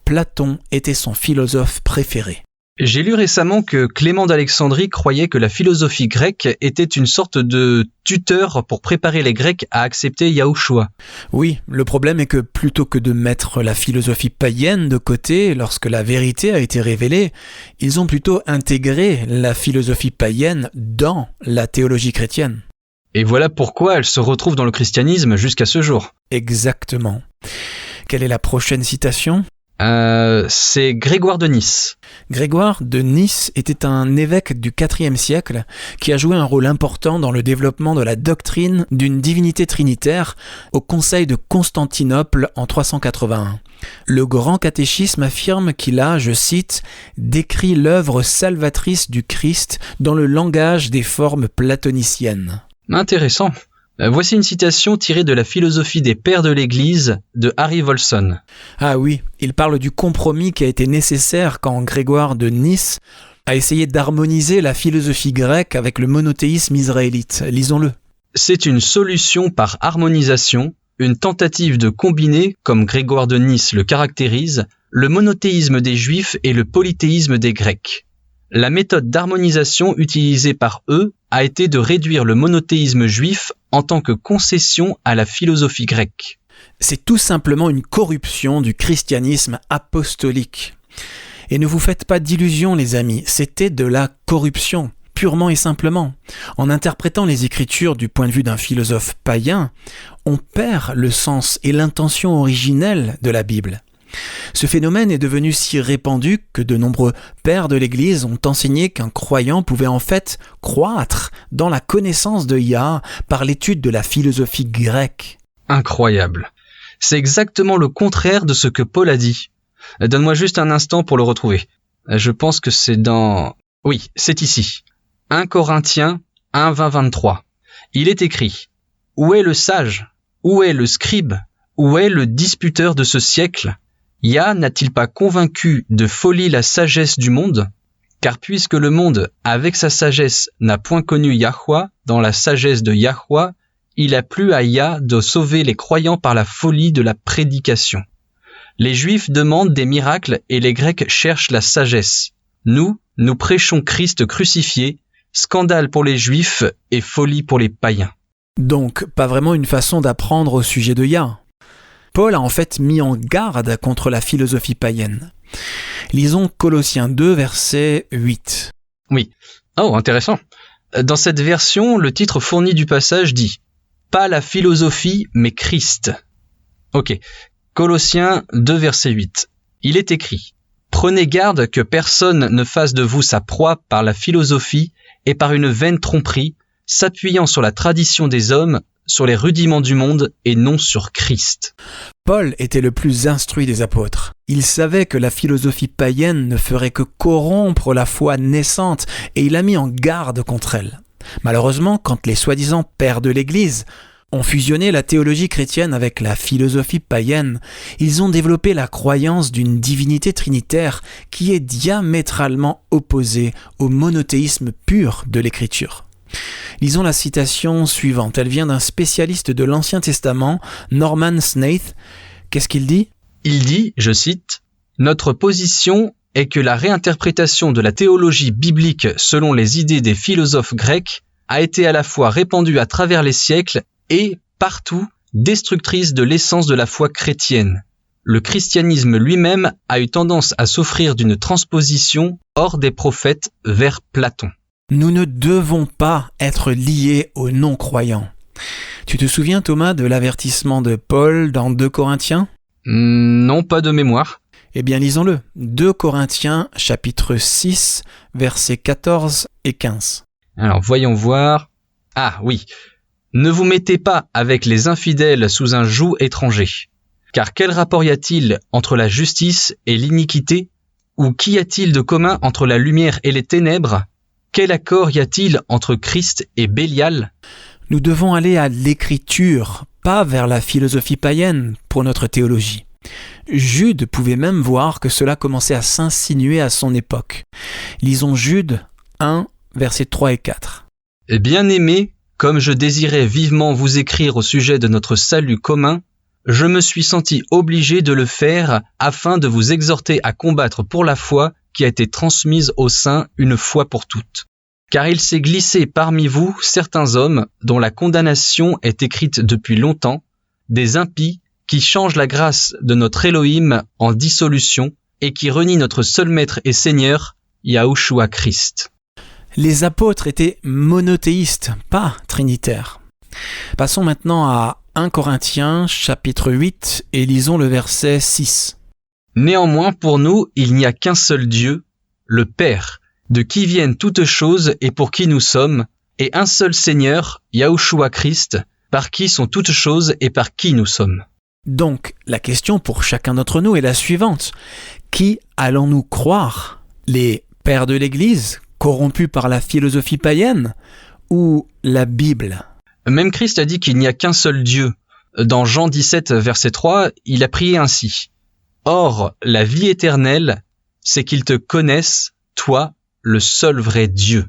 Platon était son philosophe préféré. J'ai lu récemment que Clément d'Alexandrie croyait que la philosophie grecque était une sorte de tuteur pour préparer les Grecs à accepter Yahushua. Oui, le problème est que plutôt que de mettre la philosophie païenne de côté lorsque la vérité a été révélée, ils ont plutôt intégré la philosophie païenne dans la théologie chrétienne. Et voilà pourquoi elle se retrouve dans le christianisme jusqu'à ce jour. Exactement. Quelle est la prochaine citation ? C'est Grégoire de Nice. Grégoire de Nice était un évêque du IVe siècle qui a joué un rôle important dans le développement de la doctrine d'une divinité trinitaire au Conseil de Constantinople en 381. Le Grand Catéchisme affirme qu'il a, je cite, « décrit l'œuvre salvatrice du Christ dans le langage des formes platoniciennes ». Intéressant. Voici une citation tirée de la philosophie des pères de l'Église de Harry Wolfson. Ah oui, il parle du compromis qui a été nécessaire quand Grégoire de Nice a essayé d'harmoniser la philosophie grecque avec le monothéisme israélite. Lisons-le. C'est une solution par harmonisation, une tentative de combiner, comme Grégoire de Nice le caractérise, le monothéisme des Juifs et le polythéisme des Grecs. La méthode d'harmonisation utilisée par eux a été de réduire le monothéisme juif en tant que concession à la philosophie grecque. C'est tout simplement une corruption du christianisme apostolique. Et ne vous faites pas d'illusions, les amis, c'était de la corruption, purement et simplement. En interprétant les Écritures du point de vue d'un philosophe païen, on perd le sens et l'intention originelle de la Bible. Ce phénomène est devenu si répandu que de nombreux pères de l'Église ont enseigné qu'un croyant pouvait en fait croître dans la connaissance de Yah par l'étude de la philosophie grecque. Incroyable. C'est exactement le contraire de ce que Paul a dit. Donne-moi juste un instant pour le retrouver. Je pense que c'est dans... Oui, c'est ici. 1 Corinthiens 1, 20, 23. Il est écrit « Où est le sage ? Où est le scribe ? Où est le disputeur de ce siècle ? Yah n'a-t-il pas convaincu de folie la sagesse du monde ? Car puisque le monde, avec sa sagesse, n'a point connu Yahweh, dans la sagesse de Yahweh, il a plu à Yah de sauver les croyants par la folie de la prédication. Les Juifs demandent des miracles et les Grecs cherchent la sagesse. Nous prêchons Christ crucifié, scandale pour les Juifs et folie pour les païens. » Donc, pas vraiment une façon d'apprendre au sujet de Yah. Paul a en fait mis en garde contre la philosophie païenne. Lisons Colossiens 2, verset 8. Oui. Oh, intéressant. Dans cette version, le titre fourni du passage dit « Pas la philosophie, mais Christ ». Ok, Colossiens 2, verset 8. Il est écrit « Prenez garde que personne ne fasse de vous sa proie par la philosophie et par une vaine tromperie, s'appuyant sur la tradition des hommes, sur les rudiments du monde et non sur Christ. » Paul était le plus instruit des apôtres. Il savait que la philosophie païenne ne ferait que corrompre la foi naissante et il a mis en garde contre elle. Malheureusement, quand les soi-disant pères de l'Église ont fusionné la théologie chrétienne avec la philosophie païenne, ils ont développé la croyance d'une divinité trinitaire qui est diamétralement opposée au monothéisme pur de l'Écriture. Lisons la citation suivante. Elle vient d'un spécialiste de l'Ancien Testament, Norman Snaith. Qu'est-ce qu'il dit ? Il dit, je cite, « Notre position est que la réinterprétation de la théologie biblique selon les idées des philosophes grecs a été à la fois répandue à travers les siècles et, partout, destructrice de l'essence de la foi chrétienne. Le christianisme lui-même a eu tendance à s'offrir d'une transposition hors des prophètes vers Platon. » Nous ne devons pas être liés aux non-croyants. Tu te souviens, Thomas, de l'avertissement de Paul dans 2 Corinthiens ? Non, pas de mémoire. Eh bien, lisons-le. 2 Corinthiens, chapitre 6, versets 14 et 15. Alors, voyons voir. Ah oui. « Ne vous mettez pas avec les infidèles sous un joug étranger. Car quel rapport y a-t-il entre la justice et l'iniquité ? Ou qu'y a-t-il de commun entre la lumière et les ténèbres ? Quel accord y a-t-il entre Christ et Bélial ? » Nous devons aller à l'Écriture, pas vers la philosophie païenne pour notre théologie. Jude pouvait même voir que cela commençait à s'insinuer à son époque. Lisons Jude 1, versets 3 et 4. « Bien-aimés, comme je désirais vivement vous écrire au sujet de notre salut commun, je me suis senti obligé de le faire afin de vous exhorter à combattre pour la foi qui a été transmise aux saints une fois pour toutes. Car il s'est glissé parmi vous certains hommes dont la condamnation est écrite depuis longtemps, des impies qui changent la grâce de notre Elohim en dissolution et qui renient notre seul Maître et Seigneur, Yahushua Christ. » Les apôtres étaient monothéistes, pas trinitaires. Passons maintenant à 1 Corinthiens, chapitre 8, et lisons le verset 6. « Néanmoins, pour nous, il n'y a qu'un seul Dieu, le Père, de qui viennent toutes choses et pour qui nous sommes, et un seul Seigneur, Yahushua Christ, par qui sont toutes choses et par qui nous sommes. » Donc, la question pour chacun d'entre nous est la suivante. Qui allons-nous croire ? Les pères de l'Église, corrompus par la philosophie païenne, ou la Bible ? Même Christ a dit qu'il n'y a qu'un seul Dieu. Dans Jean 17, verset 3, il a prié ainsi. « Or, la vie éternelle, c'est qu'ils te connaissent, toi, le seul vrai Dieu. »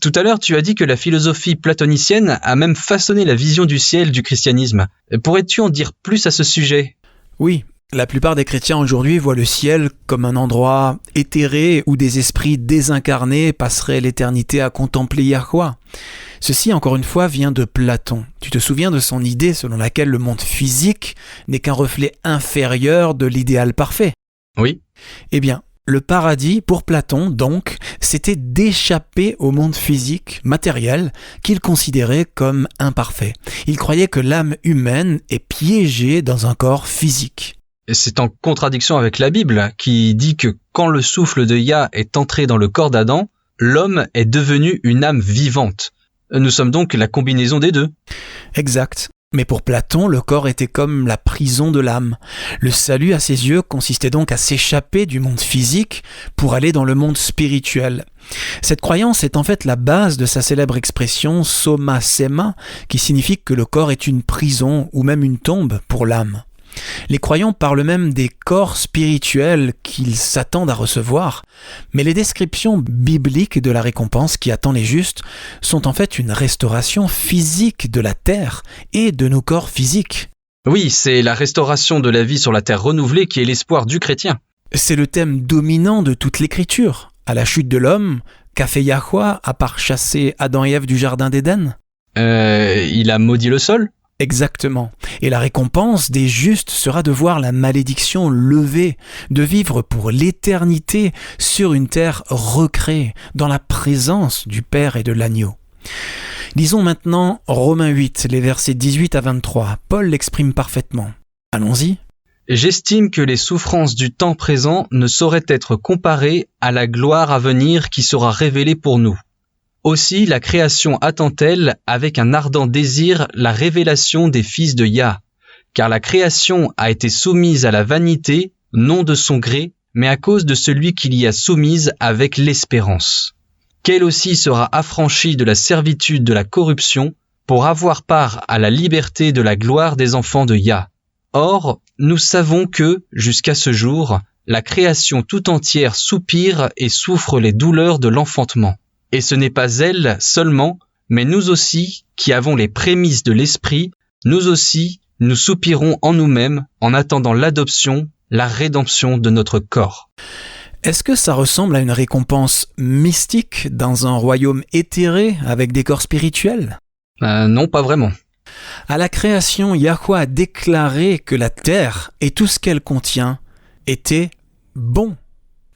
Tout à l'heure, tu as dit que la philosophie platonicienne a même façonné la vision du ciel du christianisme. Pourrais-tu en dire plus à ce sujet ? Oui, la plupart des chrétiens aujourd'hui voient le ciel comme un endroit éthéré où des esprits désincarnés passeraient l'éternité à contempler Yahweh. Ceci, encore une fois, vient de Platon. Tu te souviens de son idée selon laquelle le monde physique n'est qu'un reflet inférieur de l'idéal parfait ? Oui. Eh bien, le paradis, pour Platon, donc, c'était d'échapper au monde physique, matériel, qu'il considérait comme imparfait. Il croyait que l'âme humaine est piégée dans un corps physique. C'est en contradiction avec la Bible, qui dit que quand le souffle de Yah est entré dans le corps d'Adam, l'homme est devenu une âme vivante. Nous sommes donc la combinaison des deux. Exact. Mais pour Platon, le corps était comme la prison de l'âme. Le salut, à ses yeux, consistait donc à s'échapper du monde physique pour aller dans le monde spirituel. Cette croyance est en fait la base de sa célèbre expression « soma sema », qui signifie que le corps est une prison ou même une tombe pour l'âme. Les croyants parlent même des corps spirituels qu'ils s'attendent à recevoir, mais les descriptions bibliques de la récompense qui attend les justes sont en fait une restauration physique de la terre et de nos corps physiques. Oui, c'est la restauration de la vie sur la terre renouvelée qui est l'espoir du chrétien. C'est le thème dominant de toute l'écriture. À la chute de l'homme, qu'a fait Yahweh à part chasser Adam et Ève du jardin d'Éden ? Il a maudit le sol ? Exactement. Et la récompense des justes sera de voir la malédiction levée, de vivre pour l'éternité sur une terre recréée, dans la présence du Père et de l'Agneau. Lisons maintenant Romains 8, les versets 18 à 23. Paul l'exprime parfaitement. Allons-y. J'estime que les souffrances du temps présent ne sauraient être comparées à la gloire à venir qui sera révélée pour nous. Aussi la création attend-elle avec un ardent désir la révélation des fils de Yah, car la création a été soumise à la vanité, non de son gré, mais à cause de celui qui l'y a soumise avec l'espérance. Qu'elle aussi sera affranchie de la servitude de la corruption pour avoir part à la liberté de la gloire des enfants de Yah. Or, nous savons que, jusqu'à ce jour, la création tout entière soupire et souffre les douleurs de l'enfantement. Et ce n'est pas elle seulement, mais nous aussi, qui avons les prémices de l'esprit, nous aussi, nous soupirons en nous-mêmes en attendant l'adoption, la rédemption de notre corps. Est-ce que ça ressemble à une récompense mystique dans un royaume éthéré avec des corps spirituels ? Non, pas vraiment. À la création, Yahweh a déclaré que la terre et tout ce qu'elle contient étaient bons.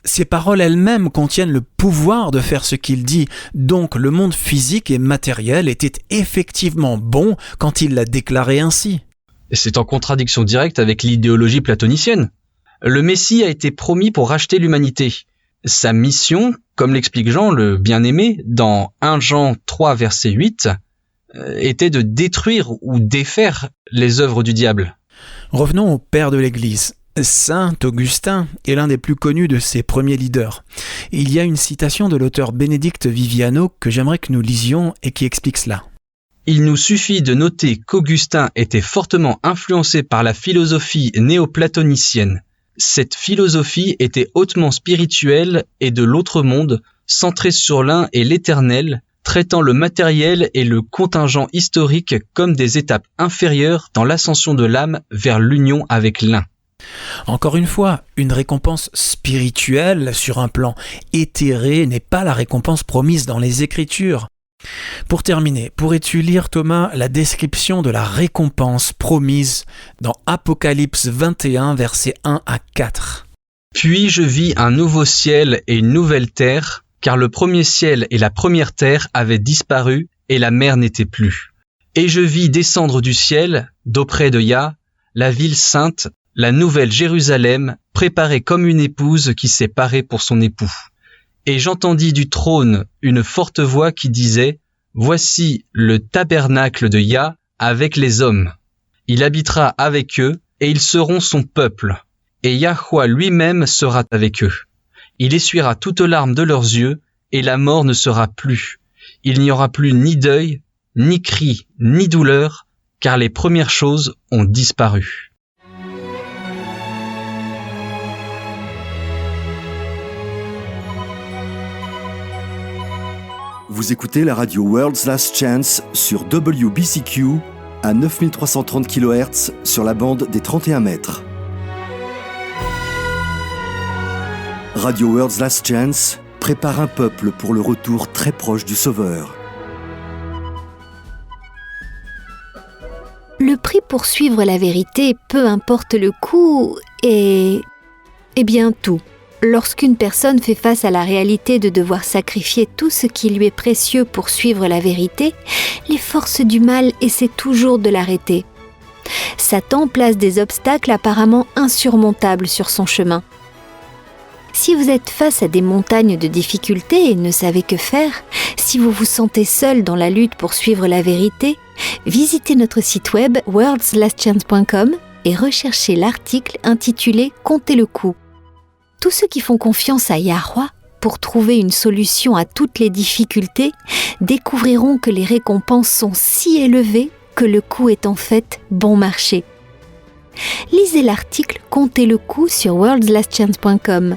Ces paroles elles-mêmes contiennent le pouvoir de faire ce qu'il dit, donc le monde physique et matériel était effectivement bon quand il l'a déclaré ainsi. Et c'est en contradiction directe avec l'idéologie platonicienne. Le Messie a été promis pour racheter l'humanité. Sa mission, comme l'explique Jean le bien-aimé dans 1 Jean 3 verset 8, était de détruire ou défaire les œuvres du diable. Revenons au père de l'Église. Saint Augustin est l'un des plus connus de ses premiers leaders. Il y a une citation de l'auteur Bénédicte Viviano que j'aimerais que nous lisions et qui explique cela. Il nous suffit de noter qu'Augustin était fortement influencé par la philosophie néoplatonicienne. Cette philosophie était hautement spirituelle et de l'autre monde, centrée sur l'un et l'éternel, traitant le matériel et le contingent historique comme des étapes inférieures dans l'ascension de l'âme vers l'union avec l'un. Encore une fois, une récompense spirituelle sur un plan éthéré n'est pas la récompense promise dans les Écritures. Pour terminer, pourrais-tu lire, Thomas, la description de la récompense promise dans Apocalypse 21, versets 1 à 4 ? Puis je vis un nouveau ciel et une nouvelle terre, car le premier ciel et la première terre avaient disparu et la mer n'était plus. Et je vis descendre du ciel, d'auprès de Yah, la ville sainte, la nouvelle Jérusalem, préparée comme une épouse qui s'est parée pour son époux. Et j'entendis du trône une forte voix qui disait « Voici le tabernacle de Yah avec les hommes. Il habitera avec eux et ils seront son peuple. Et Yahweh lui-même sera avec eux. Il essuiera toute larme de leurs yeux et la mort ne sera plus. Il n'y aura plus ni deuil, ni cri, ni douleur, car les premières choses ont disparu. » Vous écoutez la radio World's Last Chance sur WBCQ à 9330 kHz sur la bande des 31 mètres. Radio World's Last Chance prépare un peuple pour le retour très proche du Sauveur. Le prix pour suivre la vérité, peu importe le coût, est bien tout. Lorsqu'une personne fait face à la réalité de devoir sacrifier tout ce qui lui est précieux pour suivre la vérité, les forces du mal essaient toujours de l'arrêter. Satan place des obstacles apparemment insurmontables sur son chemin. Si vous êtes face à des montagnes de difficultés et ne savez que faire, si vous vous sentez seul dans la lutte pour suivre la vérité, visitez notre site web worldslastchance.com et recherchez l'article intitulé « Comptez le coup ». Tous ceux qui font confiance à Yahweh pour trouver une solution à toutes les difficultés découvriront que les récompenses sont si élevées que le coût est en fait bon marché. Lisez l'article « Comptez le coup » sur worldslastchance.com.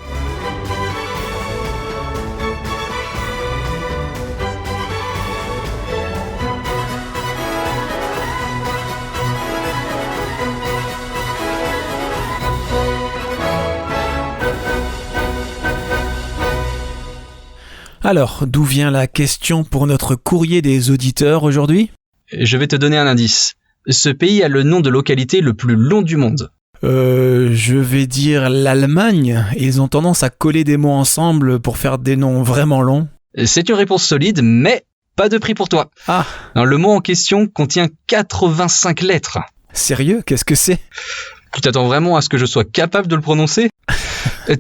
Alors, d'où vient la question pour notre courrier des auditeurs aujourd'hui ? Je vais te donner un indice. Ce pays a le nom de localité le plus long du monde. Je vais dire l'Allemagne. Ils ont tendance à coller des mots ensemble pour faire des noms vraiment longs. C'est une réponse solide, mais pas de prix pour toi. Ah, Alors, le mot en question contient 85 lettres. sérieux, qu'est-ce que c'est ? Tu t'attends vraiment à ce que je sois capable de le prononcer ?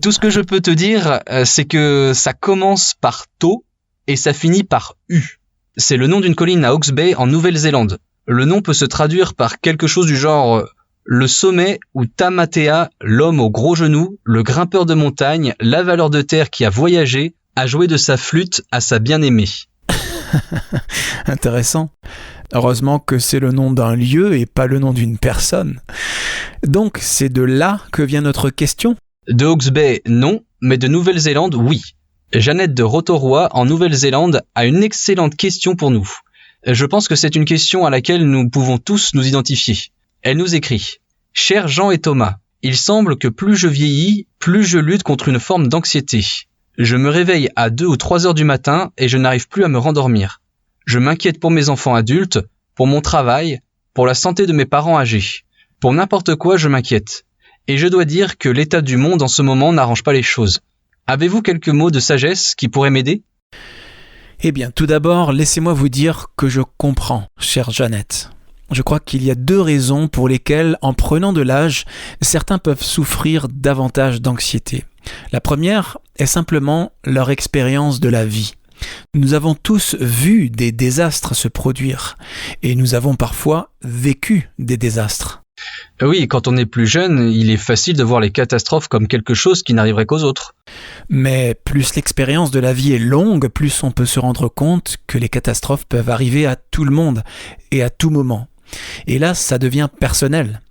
Tout ce que je peux te dire, c'est que ça commence par To et ça finit par U. C'est le nom d'une colline à Hawke's Bay en Nouvelle-Zélande. Le nom peut se traduire par quelque chose du genre le sommet où Tamatea, l'homme aux gros genoux, le grimpeur de montagne, l'avaleur de terre qui a voyagé, a joué de sa flûte à sa bien-aimée. Intéressant. Heureusement que c'est le nom d'un lieu et pas le nom d'une personne. Donc, c'est de là que vient notre question ? De Hawke's Bay, non, mais de Nouvelle-Zélande, oui. Jeannette de Rotorua, en Nouvelle-Zélande, a une excellente question pour nous. Je pense que c'est une question à laquelle nous pouvons tous nous identifier. Elle nous écrit « Chers Jean et Thomas, il semble que plus je vieillis, plus je lutte contre une forme d'anxiété. Je me réveille à 2 ou 3 heures du matin et je n'arrive plus à me rendormir. Je m'inquiète pour mes enfants adultes, pour mon travail, pour la santé de mes parents âgés. Pour n'importe quoi, je m'inquiète. Et je dois dire que l'état du monde en ce moment n'arrange pas les choses. Avez-vous quelques mots de sagesse qui pourraient m'aider ? Eh bien, tout d'abord, laissez-moi vous dire que je comprends, chère Jeannette. Je crois qu'il y a 2 raisons pour lesquelles, en prenant de l'âge, certains peuvent souffrir davantage d'anxiété. La première est simplement leur expérience de la vie. Nous avons tous vu des désastres se produire et nous avons parfois vécu des désastres. Oui, quand on est plus jeune, il est facile de voir les catastrophes comme quelque chose qui n'arriverait qu'aux autres. Mais plus l'expérience de la vie est longue, plus on peut se rendre compte que les catastrophes peuvent arriver à tout le monde et à tout moment. Et là, ça devient personnel.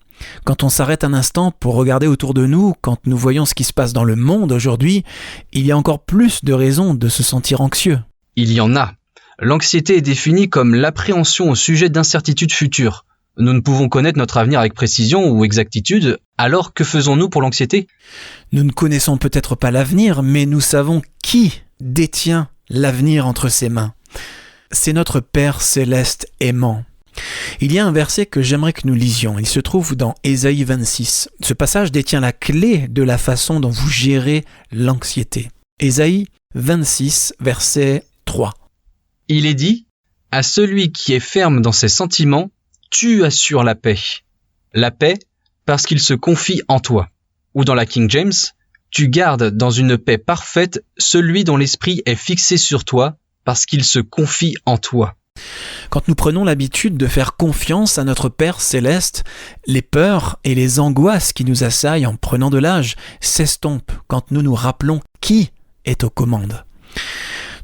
Quand on s'arrête un instant pour regarder autour de nous, quand nous voyons ce qui se passe dans le monde aujourd'hui, il y a encore plus de raisons de se sentir anxieux. Il y en a. L'anxiété est définie comme l'appréhension au sujet d'incertitudes futures. Nous ne pouvons connaître notre avenir avec précision ou exactitude, alors que faisons-nous pour l'anxiété ? Nous ne connaissons peut-être pas l'avenir, mais nous savons qui détient l'avenir entre ses mains. C'est notre Père céleste aimant. Il y a un verset que j'aimerais que nous lisions. Il se trouve dans Ésaïe 26. Ce passage détient la clé de la façon dont vous gérez l'anxiété. Ésaïe 26, verset 3. Il est dit « À celui qui est ferme dans ses sentiments, tu assures la paix. La paix, parce qu'il se confie en toi. » Ou dans la King James, « Tu gardes dans une paix parfaite celui dont l'esprit est fixé sur toi, parce qu'il se confie en toi. » Quand nous prenons l'habitude de faire confiance à notre Père céleste, les peurs et les angoisses qui nous assaillent en prenant de l'âge s'estompent quand nous nous rappelons qui est aux commandes.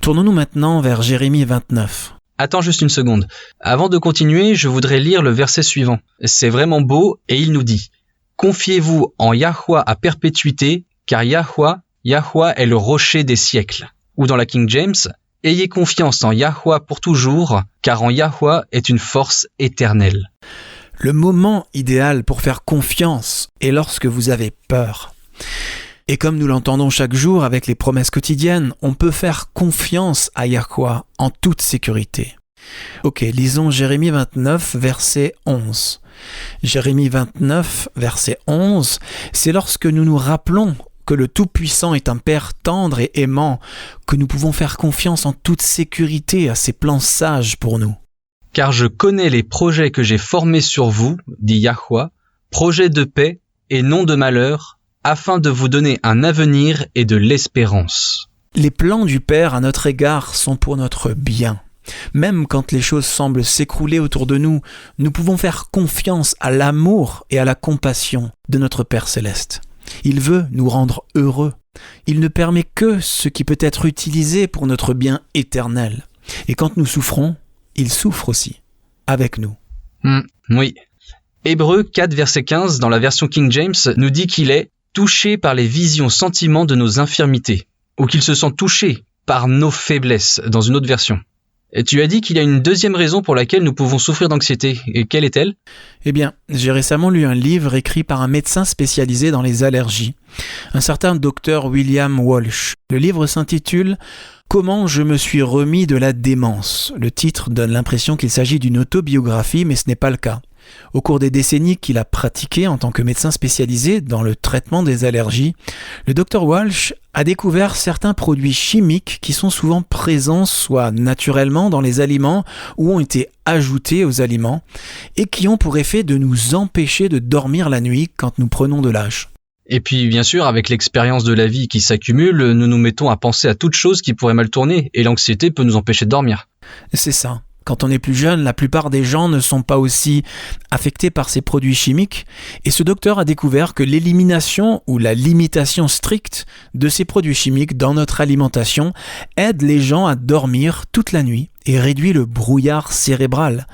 Tournons-nous maintenant vers Jérémie 29. Attends juste une seconde. Avant de continuer, je voudrais lire le verset suivant. C'est vraiment beau et il nous dit « Confiez-vous en Yahweh à perpétuité, car Yahweh est le rocher des siècles. » Ou dans la King James « Ayez confiance en Yahweh pour toujours, car en Yahweh est une force éternelle. » Le moment idéal pour faire confiance est lorsque vous avez peur. Et comme nous l'entendons chaque jour avec les promesses quotidiennes, on peut faire confiance à Yahweh en toute sécurité. Ok, lisons Jérémie 29, verset 11. Jérémie 29, verset 11, c'est lorsque nous nous rappelons que le Tout-Puissant est un Père tendre et aimant, que nous pouvons faire confiance en toute sécurité à ses plans sages pour nous. « Car je connais les projets que j'ai formés sur vous, dit Yahweh, projets de paix et non de malheur, afin de vous donner un avenir et de l'espérance. » Les plans du Père à notre égard sont pour notre bien. Même quand les choses semblent s'écrouler autour de nous, nous pouvons faire confiance à l'amour et à la compassion de notre Père céleste. Il veut nous rendre heureux. Il ne permet que ce qui peut être utilisé pour notre bien éternel. Et quand nous souffrons, il souffre aussi, avec nous. Oui. Hébreux 4, verset 15, dans la version King James, nous dit qu'il est touché par les visions sentiments de nos infirmités, ou qu'il se sent touché par nos faiblesses, dans une autre version. Et tu as dit qu'il y a une deuxième raison pour laquelle nous pouvons souffrir d'anxiété. Et quelle est-elle ? Eh bien, j'ai récemment lu un livre écrit par un médecin spécialisé dans les allergies, un certain docteur William Walsh. Le livre s'intitule « Comment je me suis remis de la démence ». Le titre donne l'impression qu'il s'agit d'une autobiographie, mais ce n'est pas le cas. Au cours des décennies qu'il a pratiquées en tant que médecin spécialisé dans le traitement des allergies, le Dr Walsh a découvert certains produits chimiques qui sont souvent présents soit naturellement dans les aliments ou ont été ajoutés aux aliments et qui ont pour effet de nous empêcher de dormir la nuit quand nous prenons de l'âge. Et puis, bien sûr, avec l'expérience de la vie qui s'accumule, nous nous mettons à penser à toute chose qui pourrait mal tourner, et l'anxiété peut nous empêcher de dormir. C'est ça. Quand on est plus jeune, la plupart des gens ne sont pas aussi affectés par ces produits chimiques, et ce docteur a découvert que l'élimination ou la limitation stricte de ces produits chimiques dans notre alimentation aide les gens à dormir toute la nuit et réduit le brouillard cérébral.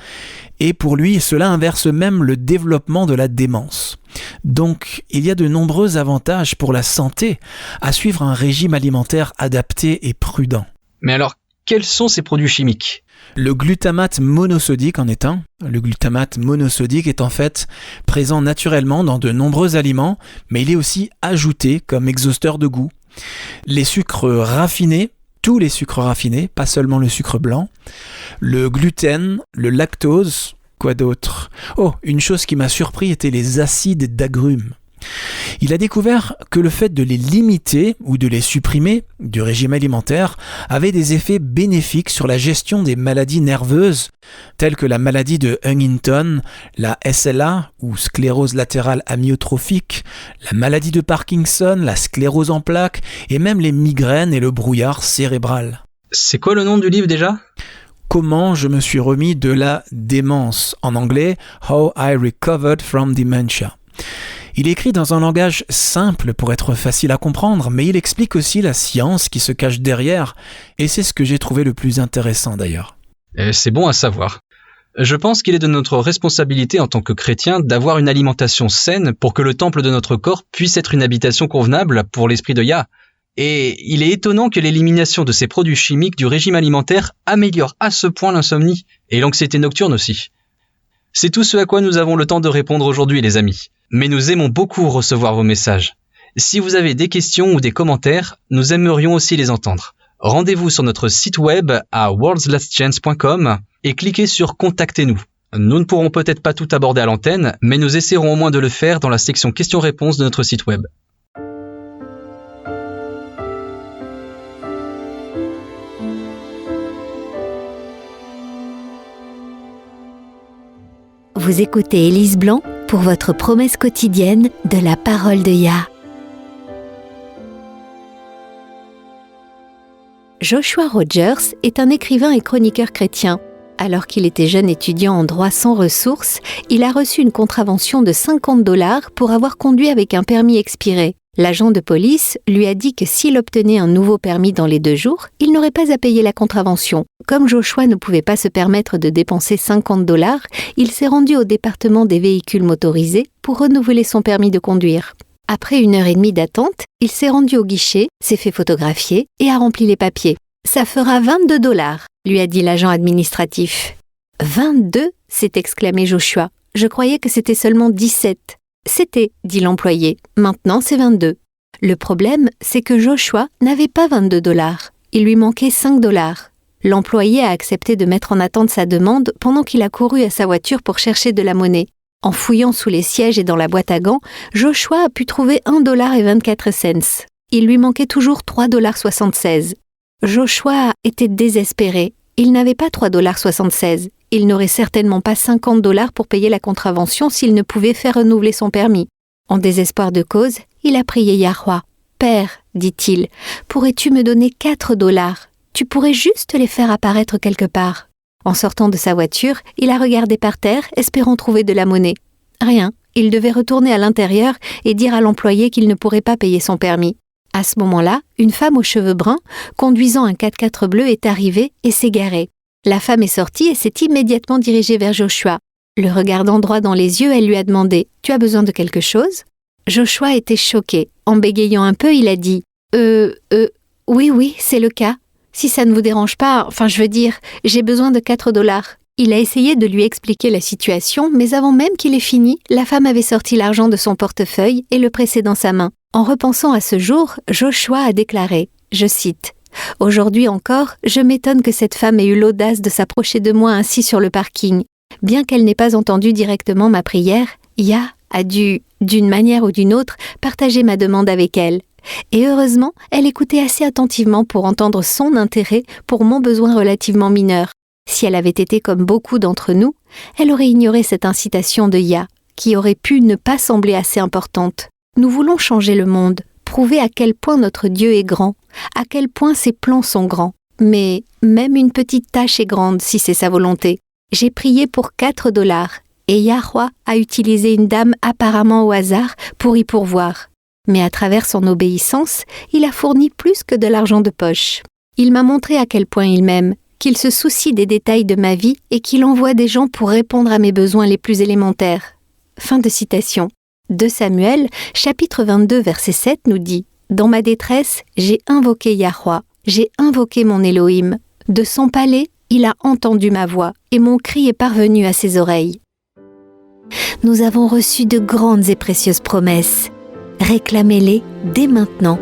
Et pour lui, cela inverse même le développement de la démence. Donc, il y a de nombreux avantages pour la santé à suivre un régime alimentaire adapté et prudent. Mais alors, quels sont ces produits chimiques ? Le glutamate monosodique en est un. Le glutamate monosodique est en fait présent naturellement dans de nombreux aliments, mais il est aussi ajouté comme exhausteur de goût. Les sucres raffinés, tous les sucres raffinés, pas seulement le sucre blanc, le gluten, le lactose, quoi d'autre ? Oh, une chose qui m'a surpris était les acides d'agrumes. Il a découvert que le fait de les limiter ou de les supprimer du régime alimentaire avait des effets bénéfiques sur la gestion des maladies nerveuses, telles que la maladie de Huntington, la SLA ou sclérose latérale amyotrophique, la maladie de Parkinson, la sclérose en plaques et même les migraines et le brouillard cérébral. C'est quoi le nom du livre déjà ? Comment je me suis remis de la démence, en anglais « How I Recovered from Dementia ». Il est écrit dans un langage simple pour être facile à comprendre, mais il explique aussi la science qui se cache derrière, et c'est ce que j'ai trouvé le plus intéressant d'ailleurs. C'est bon à savoir. Je pense qu'il est de notre responsabilité en tant que chrétiens d'avoir une alimentation saine pour que le temple de notre corps puisse être une habitation convenable pour l'esprit de Yah. Et il est étonnant que l'élimination de ces produits chimiques du régime alimentaire améliore à ce point l'insomnie et l'anxiété nocturne aussi. C'est tout ce à quoi nous avons le temps de répondre aujourd'hui, les amis. Mais nous aimons beaucoup recevoir vos messages. Si vous avez des questions ou des commentaires, nous aimerions aussi les entendre. Rendez-vous sur notre site web à worldslastchance.com et cliquez sur « Contactez-nous ». Nous ne pourrons peut-être pas tout aborder à l'antenne, mais nous essaierons au moins de le faire dans la section questions-réponses de notre site web. Vous écoutez Élise Blanc pour votre promesse quotidienne de la parole de Yah. Joshua Rogers est un écrivain et chroniqueur chrétien. Alors qu'il était jeune étudiant en droit sans ressources, il a reçu une contravention de $50 pour avoir conduit avec un permis expiré. L'agent de police lui a dit que s'il obtenait un nouveau permis dans les 2 jours, il n'aurait pas à payer la contravention. Comme Joshua ne pouvait pas se permettre de dépenser $50, il s'est rendu au département des véhicules motorisés pour renouveler son permis de conduire. Après 1h30 d'attente, il s'est rendu au guichet, s'est fait photographier et a rempli les papiers. « Ça fera $22, lui a dit l'agent administratif. « 22 » s'est exclamé Joshua. « Je croyais que c'était seulement 17. » « C'était, dit l'employé. Maintenant, c'est 22. » Le problème, c'est que Joshua n'avait pas $22. Il lui manquait $5. L'employé a accepté de mettre en attente sa demande pendant qu'il a couru à sa voiture pour chercher de la monnaie. En fouillant sous les sièges et dans la boîte à gants, Joshua a pu trouver $1.24. Il lui manquait toujours $3.76. Joshua était désespéré. Il n'avait pas $3.76. Il n'aurait certainement pas $50 pour payer la contravention s'il ne pouvait faire renouveler son permis. En désespoir de cause, il a prié Yahweh. « Père, dit-il, pourrais-tu me donner $4 ? Tu pourrais juste les faire apparaître quelque part. » En sortant de sa voiture, il a regardé par terre, espérant trouver de la monnaie. Rien, il devait retourner à l'intérieur et dire à l'employé qu'il ne pourrait pas payer son permis. À ce moment-là, une femme aux cheveux bruns, conduisant un 4x4 bleu, est arrivée et s'est garée. La femme est sortie et s'est immédiatement dirigée vers Joshua. Le regardant droit dans les yeux, elle lui a demandé « Tu as besoin de quelque chose ?» Joshua était choqué. En bégayant un peu, il a dit « Oui, c'est le cas. Si ça ne vous dérange pas, j'ai besoin de $4. » Il a essayé de lui expliquer la situation, mais avant même qu'il ait fini, la femme avait sorti l'argent de son portefeuille et le pressé dans sa main. En repensant à ce jour, Joshua a déclaré, je cite, « Aujourd'hui encore, je m'étonne que cette femme ait eu l'audace de s'approcher de moi ainsi sur le parking. Bien qu'elle n'ait pas entendu directement ma prière, Ya a dû, d'une manière ou d'une autre, partager ma demande avec elle. Et heureusement, elle écoutait assez attentivement pour entendre son intérêt pour mon besoin relativement mineur. Si elle avait été comme beaucoup d'entre nous, elle aurait ignoré cette incitation de Ya, qui aurait pu ne pas sembler assez importante. Nous voulons changer le monde, prouver à quel point notre Dieu est grand, à quel point ses plans sont grands. Mais même une petite tâche est grande si c'est sa volonté. J'ai prié pour $4 et Yahweh a utilisé une dame apparemment au hasard pour y pourvoir. Mais à travers son obéissance, il a fourni plus que de l'argent de poche. Il m'a montré à quel point il m'aime, qu'il se soucie des détails de ma vie et qu'il envoie des gens pour répondre à mes besoins les plus élémentaires. Fin de citation. 2 Samuel, chapitre 22, verset 7 nous dit « Dans ma détresse, j'ai invoqué Yahweh, j'ai invoqué mon Elohim. De son palais, il a entendu ma voix et mon cri est parvenu à ses oreilles. » Nous avons reçu de grandes et précieuses promesses. Réclamez-les dès maintenant.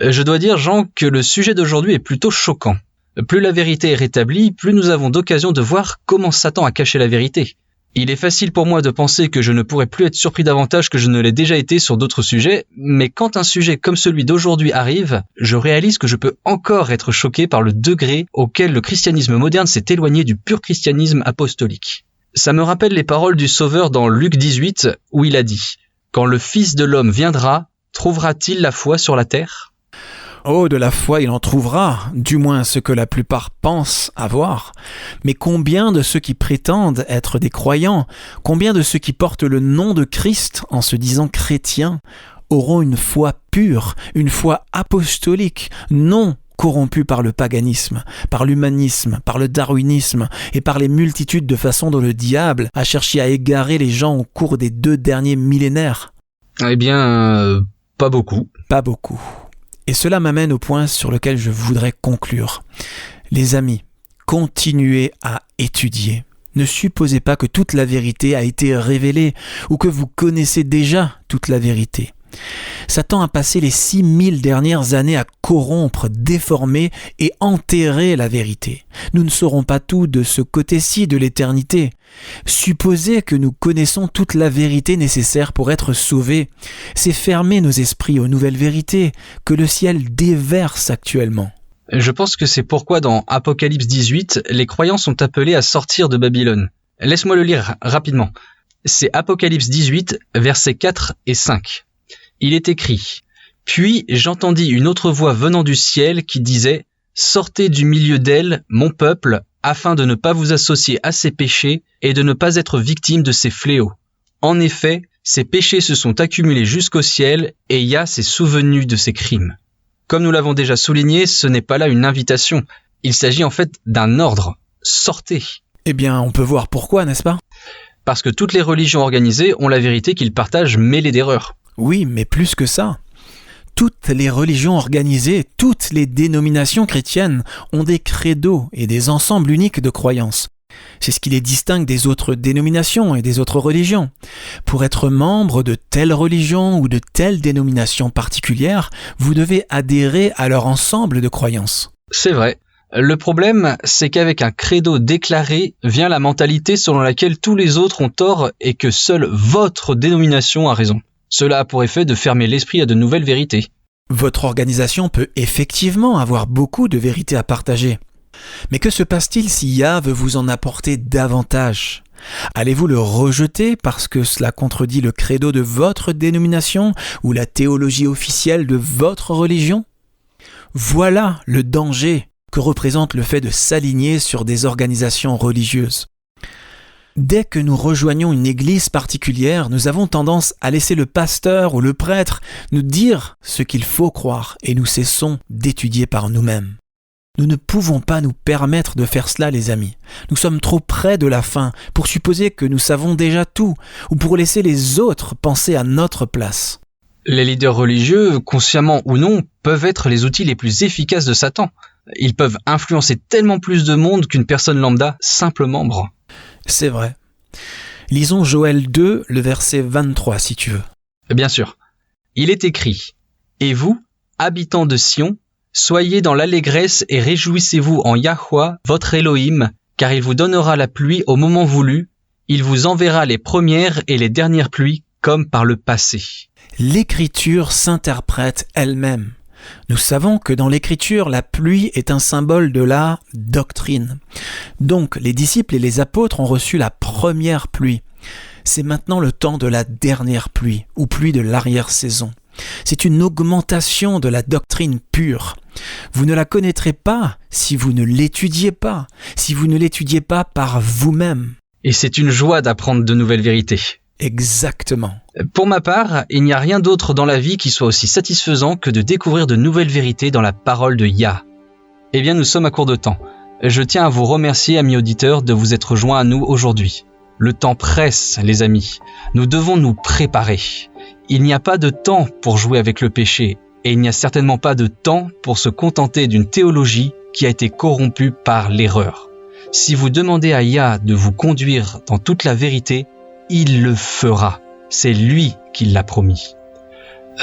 Je dois dire, Jean, que le sujet d'aujourd'hui est plutôt choquant. Plus la vérité est rétablie, plus nous avons d'occasion de voir comment Satan a caché la vérité. Il est facile pour moi de penser que je ne pourrais plus être surpris davantage que je ne l'ai déjà été sur d'autres sujets, mais quand un sujet comme celui d'aujourd'hui arrive, je réalise que je peux encore être choqué par le degré auquel le christianisme moderne s'est éloigné du pur christianisme apostolique. Ça me rappelle les paroles du Sauveur dans Luc 18, où il a dit « Quand le Fils de l'homme viendra, trouvera-t-il la foi sur la terre ?» Oh, de la foi, il en trouvera, du moins ce que la plupart pensent avoir. Mais combien de ceux qui prétendent être des croyants, combien de ceux qui portent le nom de Christ en se disant chrétiens, auront une foi pure, une foi apostolique, non corrompue par le paganisme, par l'humanisme, par le darwinisme et par les multitudes de façons dont le diable a cherché à égarer les gens au cours des 2 derniers millénaires? Eh bien, pas beaucoup. Pas beaucoup. Et cela m'amène au point sur lequel je voudrais conclure. Les amis, continuez à étudier. Ne supposez pas que toute la vérité a été révélée ou que vous connaissez déjà toute la vérité. Satan a passé les 6000 dernières années à corrompre, déformer et enterrer la vérité. Nous ne saurons pas tout de ce côté-ci de l'éternité. Supposer que nous connaissons toute la vérité nécessaire pour être sauvés, c'est fermer nos esprits aux nouvelles vérités que le ciel déverse actuellement. Je pense que c'est pourquoi dans Apocalypse 18, les croyants sont appelés à sortir de Babylone. Laisse-moi le lire rapidement. C'est Apocalypse 18, versets 4 et 5. Il est écrit « Puis j'entendis une autre voix venant du ciel qui disait « Sortez du milieu d'elle, mon peuple, afin de ne pas vous associer à ses péchés et de ne pas être victime de ses fléaux. En effet, ses péchés se sont accumulés jusqu'au ciel et Yah s'est souvenu de ses crimes. » Comme nous l'avons déjà souligné, ce n'est pas là une invitation. Il s'agit en fait d'un ordre. Sortez. Eh bien, on peut voir pourquoi, n'est-ce pas ? Parce que toutes les religions organisées ont la vérité qu'ils partagent mêlée d'erreurs. Oui, mais plus que ça. Toutes les religions organisées, toutes les dénominations chrétiennes ont des credos et des ensembles uniques de croyances. C'est ce qui les distingue des autres dénominations et des autres religions. Pour être membre de telle religion ou de telle dénomination particulière, vous devez adhérer à leur ensemble de croyances. C'est vrai. Le problème, c'est qu'avec un credo déclaré vient la mentalité selon laquelle tous les autres ont tort et que seule votre dénomination a raison. Cela a pour effet de fermer l'esprit à de nouvelles vérités. Votre organisation peut effectivement avoir beaucoup de vérités à partager. Mais que se passe-t-il si Yah veut vous en apporter davantage ? Allez-vous le rejeter parce que cela contredit le credo de votre dénomination ou la théologie officielle de votre religion ? Voilà le danger que représente le fait de s'aligner sur des organisations religieuses. Dès que nous rejoignons une église particulière, nous avons tendance à laisser le pasteur ou le prêtre nous dire ce qu'il faut croire et nous cessons d'étudier par nous-mêmes. Nous ne pouvons pas nous permettre de faire cela, les amis. Nous sommes trop près de la fin pour supposer que nous savons déjà tout ou pour laisser les autres penser à notre place. Les leaders religieux, consciemment ou non, peuvent être les outils les plus efficaces de Satan. Ils peuvent influencer tellement plus de monde qu'une personne lambda, simple membre. C'est vrai. Lisons Joël 2, le verset 23, si tu veux. Bien sûr. Il est écrit « Et vous, habitants de Sion, soyez dans l'allégresse et réjouissez-vous en Yahweh, votre Elohim, car il vous donnera la pluie au moment voulu, il vous enverra les premières et les dernières pluies comme par le passé. » L'Écriture s'interprète elle-même. Nous savons que dans l'Écriture, la pluie est un symbole de la doctrine. Donc, les disciples et les apôtres ont reçu la première pluie. C'est maintenant le temps de la dernière pluie, ou pluie de l'arrière-saison. C'est une augmentation de la doctrine pure. Vous ne la connaîtrez pas si vous ne l'étudiez pas, si vous ne l'étudiez pas par vous-même. Et c'est une joie d'apprendre de nouvelles vérités. Exactement. Pour ma part, il n'y a rien d'autre dans la vie qui soit aussi satisfaisant que de découvrir de nouvelles vérités dans la parole de Yah. Eh bien, nous sommes à court de temps. Je tiens à vous remercier, amis auditeurs, de vous être joints à nous aujourd'hui. Le temps presse, les amis. Nous devons nous préparer. Il n'y a pas de temps pour jouer avec le péché, et il n'y a certainement pas de temps pour se contenter d'une théologie qui a été corrompue par l'erreur. Si vous demandez à Yah de vous conduire dans toute la vérité, il le fera. C'est lui qui l'a promis.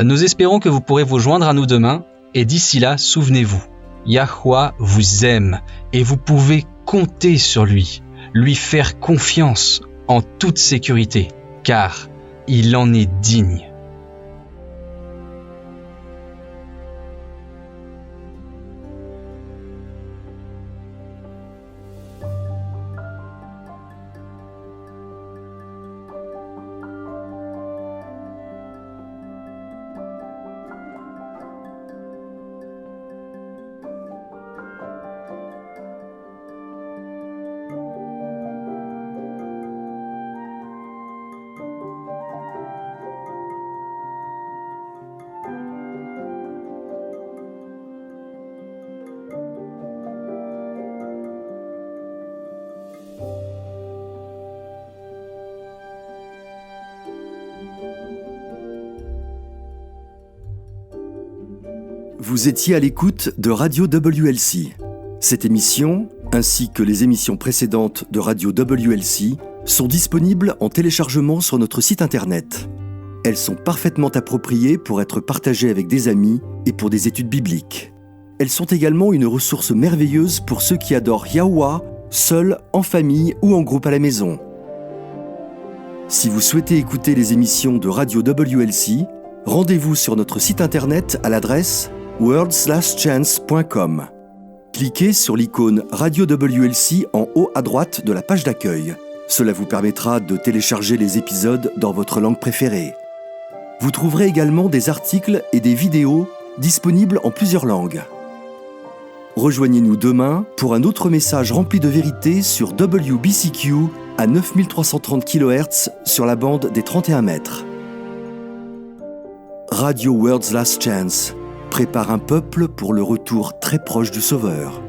Nous espérons que vous pourrez vous joindre à nous demain, et d'ici là, souvenez-vous, Yahweh vous aime, et vous pouvez compter sur lui, lui faire confiance en toute sécurité, car il en est digne. Vous étiez à l'écoute de Radio WLC. Cette émission, ainsi que les émissions précédentes de Radio WLC, sont disponibles en téléchargement sur notre site internet. Elles sont parfaitement appropriées pour être partagées avec des amis et pour des études bibliques. Elles sont également une ressource merveilleuse pour ceux qui adorent Yahweh, seuls, en famille ou en groupe à la maison. Si vous souhaitez écouter les émissions de Radio WLC, rendez-vous sur notre site internet à l'adresse worldslastchance.com. Cliquez sur l'icône Radio WLC en haut à droite de la page d'accueil. Cela vous permettra de télécharger les épisodes dans votre langue préférée. Vous trouverez également des articles et des vidéos disponibles en plusieurs langues. Rejoignez-nous demain pour un autre message rempli de vérité sur WBCQ à 9330 kHz sur la bande des 31 mètres. Radio World's Last Chance prépare un peuple pour le retour très proche du Sauveur.